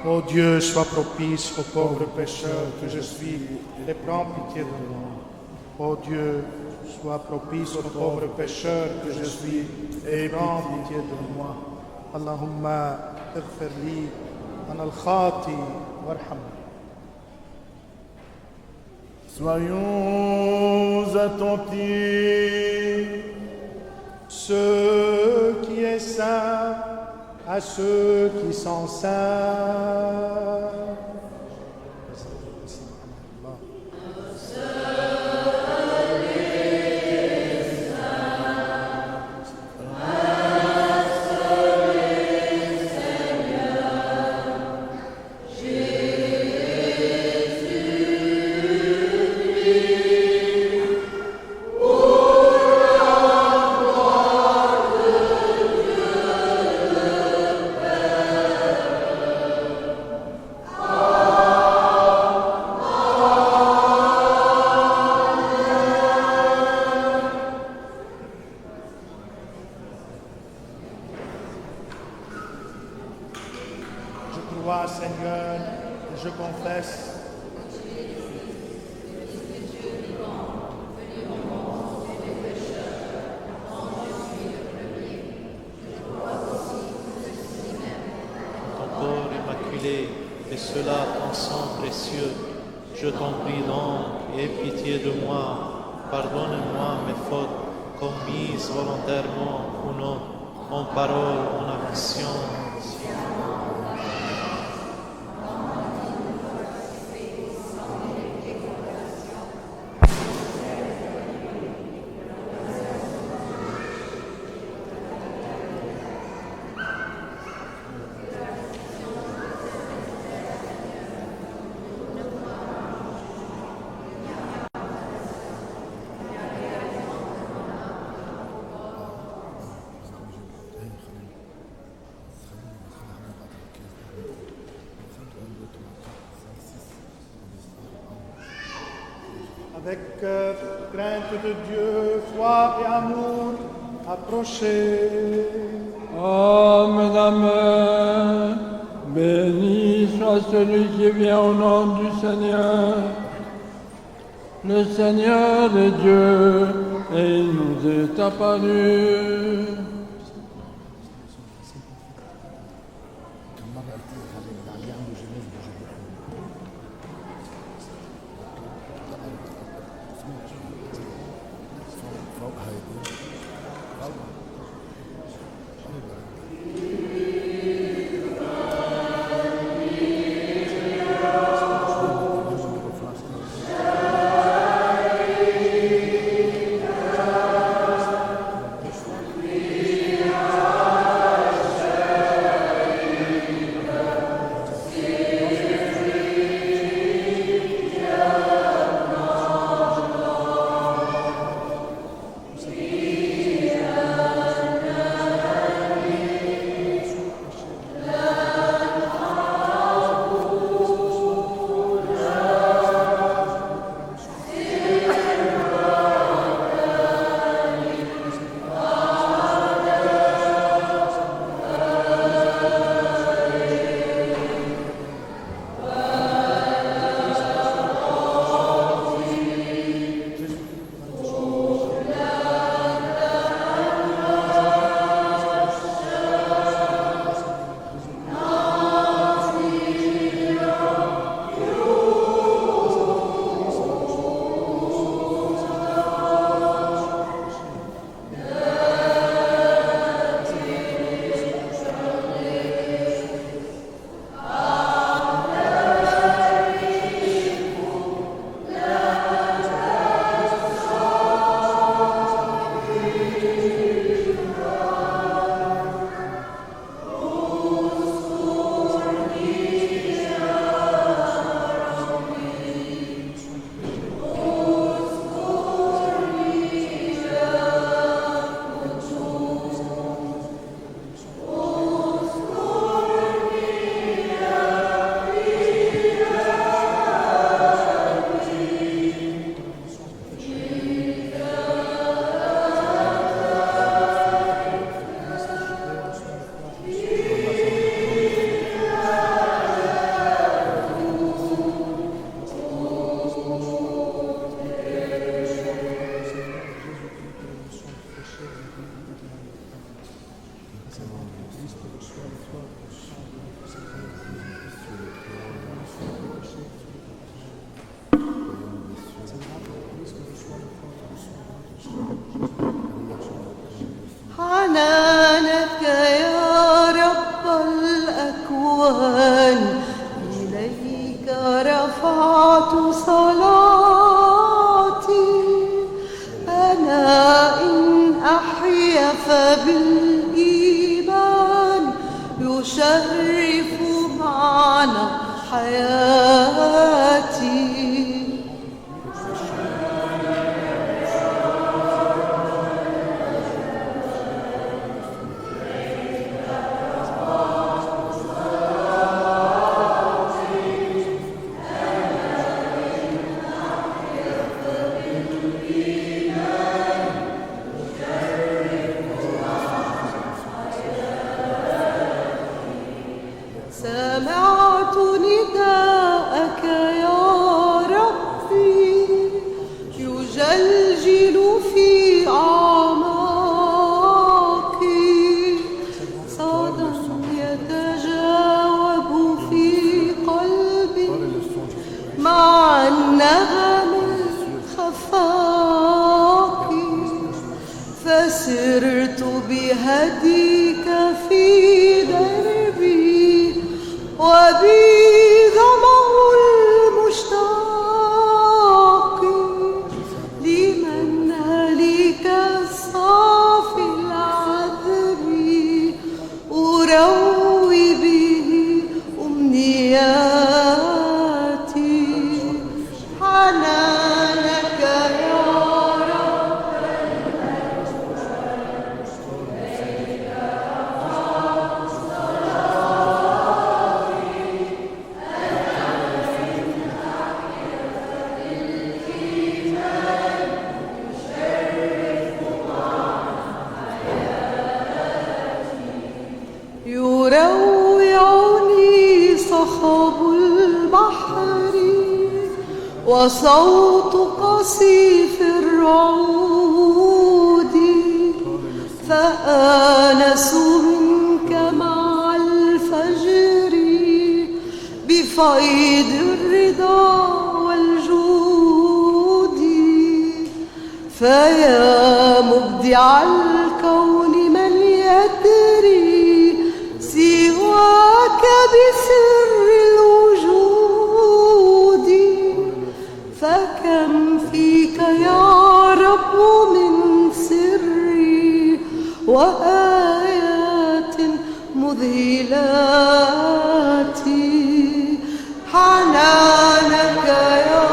Ô Dieu, sois propice aux pauvres pécheurs que je suis et prends pitié de moi. Ô Dieu, sois propice aux pauvres pécheurs que je suis et prends pitié de moi. Allahumma اغفر لي أنا الخاطي وارحمني. Soyons attentifs. Ce qui est saint à ceux qui sont saints. Seigneur, je confesse ton corps immaculé, et cela ton sang précieux. Je t'en prie donc, aie pitié de moi, pardonne-moi mes fautes, commises volontairement ou non, en parole, en action. avec crainte de Dieu, foi et amour, approchez. Amen, amen. Béni soit celui qui vient au nom du Seigneur. Le Seigneur est Dieu et il nous est apparu. حنانك يا رب الأكوان إليك رفعت صلاتي أنا إن أحيا فبالإيمان يشرف معنا حياتي سمعت نداءك يا ربي يجلجل في أعماقي صدى يتجاوب في قلبي مع النغم الخفاق فسرت بهديك في دربي وبي ظمأ المشتاق لمن هلك الصافي العذب أروي به أمنياتي حنانك يا رب يروعني صخب البحر وصوت قصيف الرعود فآنس منك مع الفجر بفيض الرضا والجود فيا مبدع الكون من يدري سواك بسر الوجود فكم فيك يا رب من سري وآيات مذهلات حنانك يا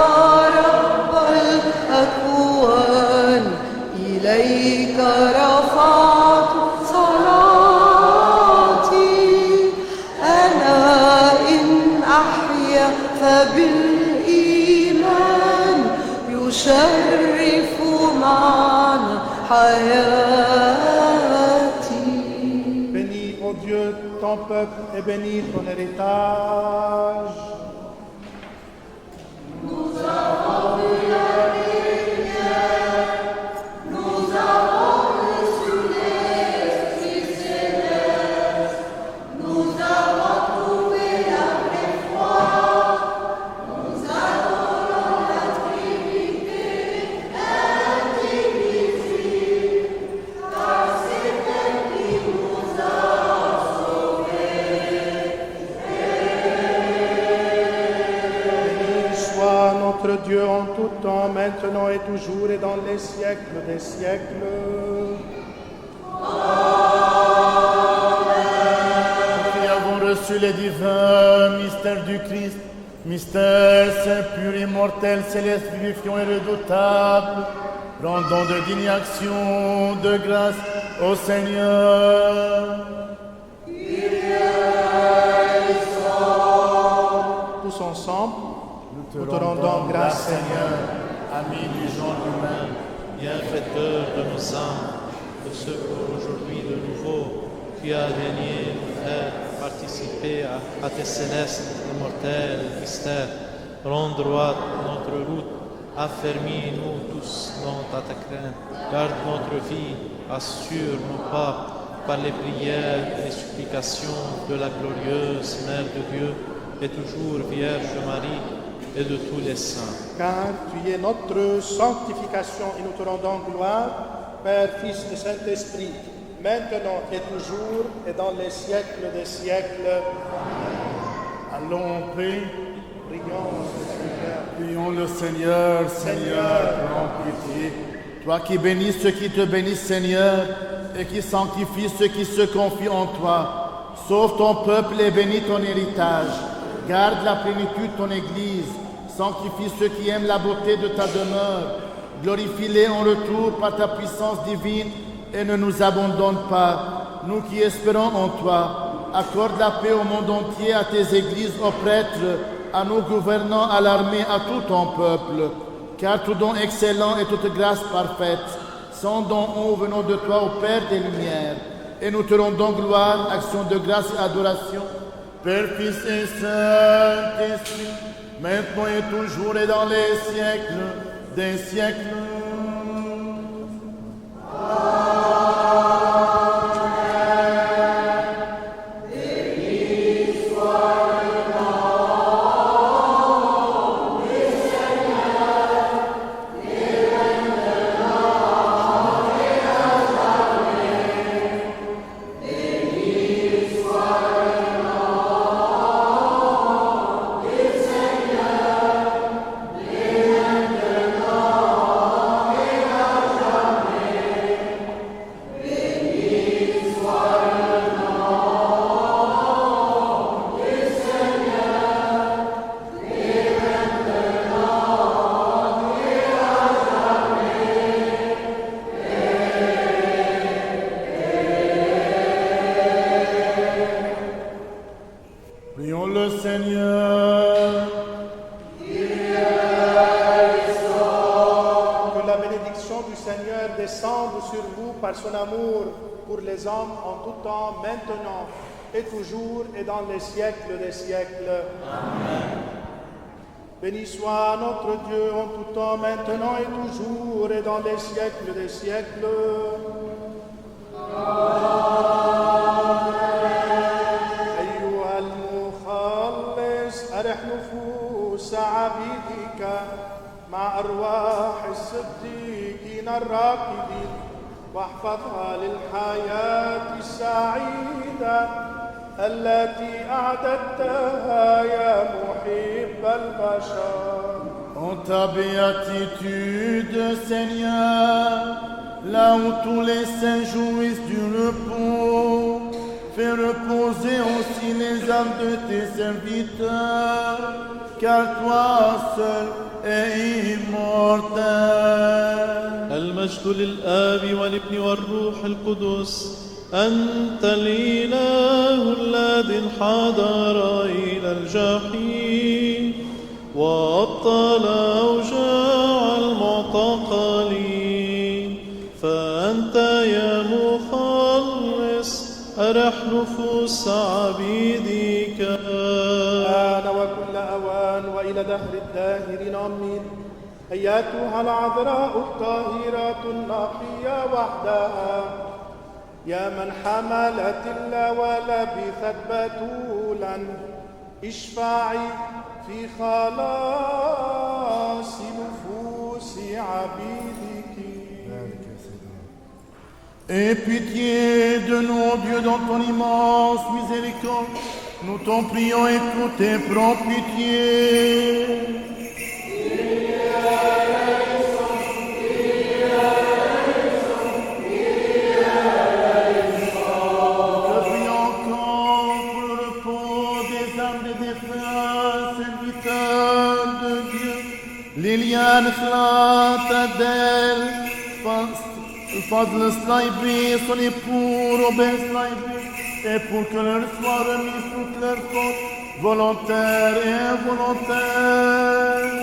رب الأكوان إليك رفعت صلاتي أنا إن أحيا فبالإيمان يشرف معنا حياتي. Bénis, ô Dieu, ton peuple et bénis ton héritage. Notre Dieu en tout temps, maintenant et toujours et dans les siècles des siècles. Qui avons reçu les divins mystères du Christ, mystères saint, pur, immortel, céleste, vivifiant et redoutable, rendons de dignes actions de grâce au Seigneur. Tous ensemble, nous te rendons grâce, Seigneur, ami du genre humain, bienfaiteur de nos âmes, de ce qu'aujourd'hui de nouveau tu as daigné nous faire participer à tes célestes, immortels mystères. Rends droite notre route, affermis-nous tous dans ta crainte. Garde notre vie, assure nos pas, par les prières et les supplications de la glorieuse Mère de Dieu et toujours Vierge Marie et de tous les saints. Car tu es notre sanctification et nous te rendons gloire, Père, Fils et Saint-Esprit, maintenant et toujours et dans les siècles des siècles. Allons en paix. Prions le Seigneur. Prions le Seigneur, Seigneur, prends pitié. Toi qui bénis ceux qui te bénissent, Seigneur, et qui sanctifies ceux qui se confient en toi. Sauve ton peuple et bénis ton héritage. Garde la plénitude de ton Église. Sanctifie ceux qui aiment la beauté de ta demeure. Glorifie-les en retour par ta puissance divine et ne nous abandonne pas. Nous qui espérons en toi, accorde la paix au monde entier, à tes églises, aux prêtres, à nos gouvernants, à l'armée, à tout ton peuple. Car tout don excellent et toute grâce parfaite sont dons hauts venant de toi, au Père des Lumières. Et nous te rendons gloire, action de grâce et adoration, Père, Fils et Saint-Esprit, maintenant et toujours et dans les siècles des siècles. Prions le Seigneur. Que la bénédiction du Seigneur descende sur vous par son amour pour les hommes en tout temps, maintenant et toujours et dans les siècles des siècles. Amen. Béni soit notre Dieu en tout temps, maintenant et toujours et dans les siècles des siècles. أيها المخلص أرح نفوس عبيدك مع أرواح الصديقين الراكدين واحفظها للحياة السعيدة التي أعددتها يا محب البشر. En ta béatitude, Seigneur, là où tous les saints jouissent du repos, fais reposer aussi les âmes de tes serviteurs, car toi seul es immortel. المجد للآب والابن والروح القدس أنت الإله الذي انحدر إلى الجحيم وأبطل أوجاع المعتقلين فأنت يا مخلص أرح نفوس عبيدك الآن وكل أوان وإلى دهر الداهرين آمين. أياتها العذراء الطاهرة النقية وحدها يا من حملت الله ولبثت بتولا اشفعي في خلاص نفوس عبيدك. Aie pitié de nous, Dieu, dans ton immense miséricorde. Nous t'en prions, écoute et prends pitié. ليليان خلاط Adèle, Fazl Slaïbi, son époux Robert Slaïbi, et pour que leur soit remise toutes leurs fautes, volontaires et involontaires.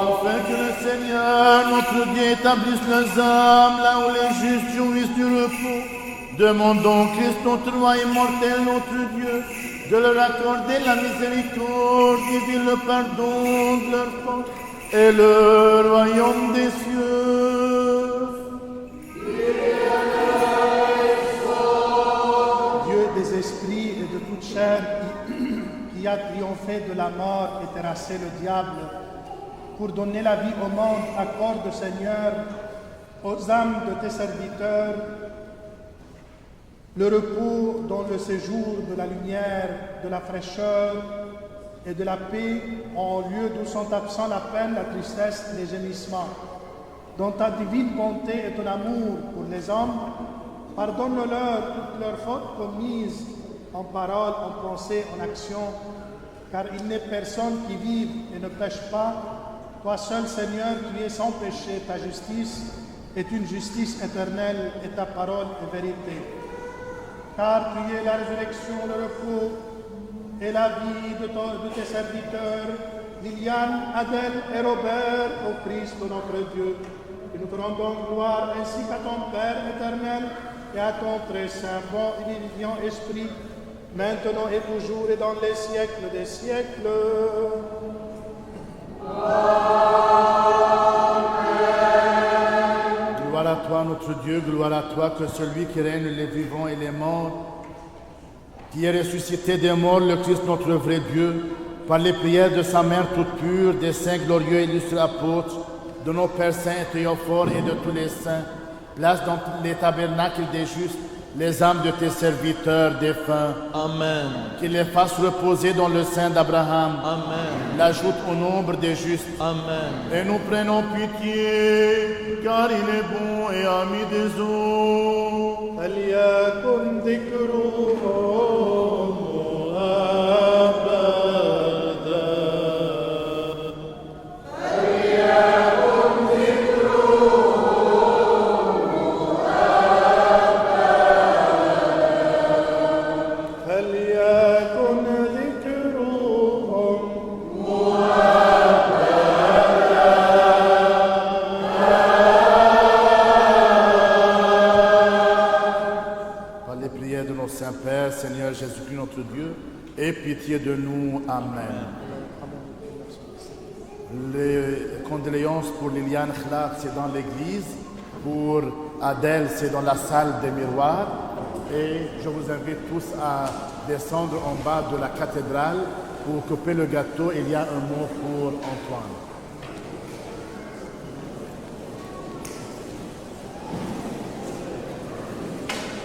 Afin que le Seigneur, notre Dieu, établisse leurs âmes là où les justes jouissent du repos. Demandons Christ, notre roi immortel, notre Dieu, de leur accorder la miséricorde et le pardon de leurs fautes et le royaume des cieux. Dieu des esprits et de toute chair, qui a triomphé de la mort et terrassé le diable, pour donner la vie au monde, accorde, Seigneur, aux âmes de tes serviteurs, le repos dans le séjour de la lumière, de la fraîcheur et de la paix, en lieu d'où sont absents la peine, la tristesse et les gémissements. Dans ta divine bonté et ton amour pour les hommes, pardonne-leur toutes leurs fautes commises en parole, en pensée, en action, car il n'est personne qui vive et ne pêche pas. Toi seul, Seigneur, tu es sans péché, ta justice est une justice éternelle et ta parole est vérité. Car tu es la résurrection, le repos et la vie de tes serviteurs, Liliane, Adèle et Robert, au Christ notre Dieu. Et nous te rendons gloire ainsi qu'à ton Père éternel et à ton très saint, bon et vivant Esprit, maintenant et toujours et dans les siècles des siècles. Gloire à toi, notre Dieu, gloire à toi, que celui qui règne les vivants et les morts, qui est ressuscité des morts, le Christ notre vrai Dieu, par les prières de sa mère toute pure, des saints glorieux et illustres apôtres, de nos pères saints et théophores et de tous les saints, place dans les tabernacles des justes les âmes de tes serviteurs défunts. Amen. Qu'il les fasse reposer dans le sein d'Abraham. Amen. L'ajoute au nombre des justes. Amen. Et nous prenons pitié, car il est bon et ami des eaux. فليكن ذكرهم Saint-Père, Seigneur Jésus-Christ notre Dieu, aie pitié de nous. Amen. Les condoléances pour Liliane Khlaf, c'est dans l'église. Pour Adèle, c'est dans la salle des miroirs. Et je vous invite tous à descendre en bas de la cathédrale pour couper le gâteau. Il y a un mot pour Antoine.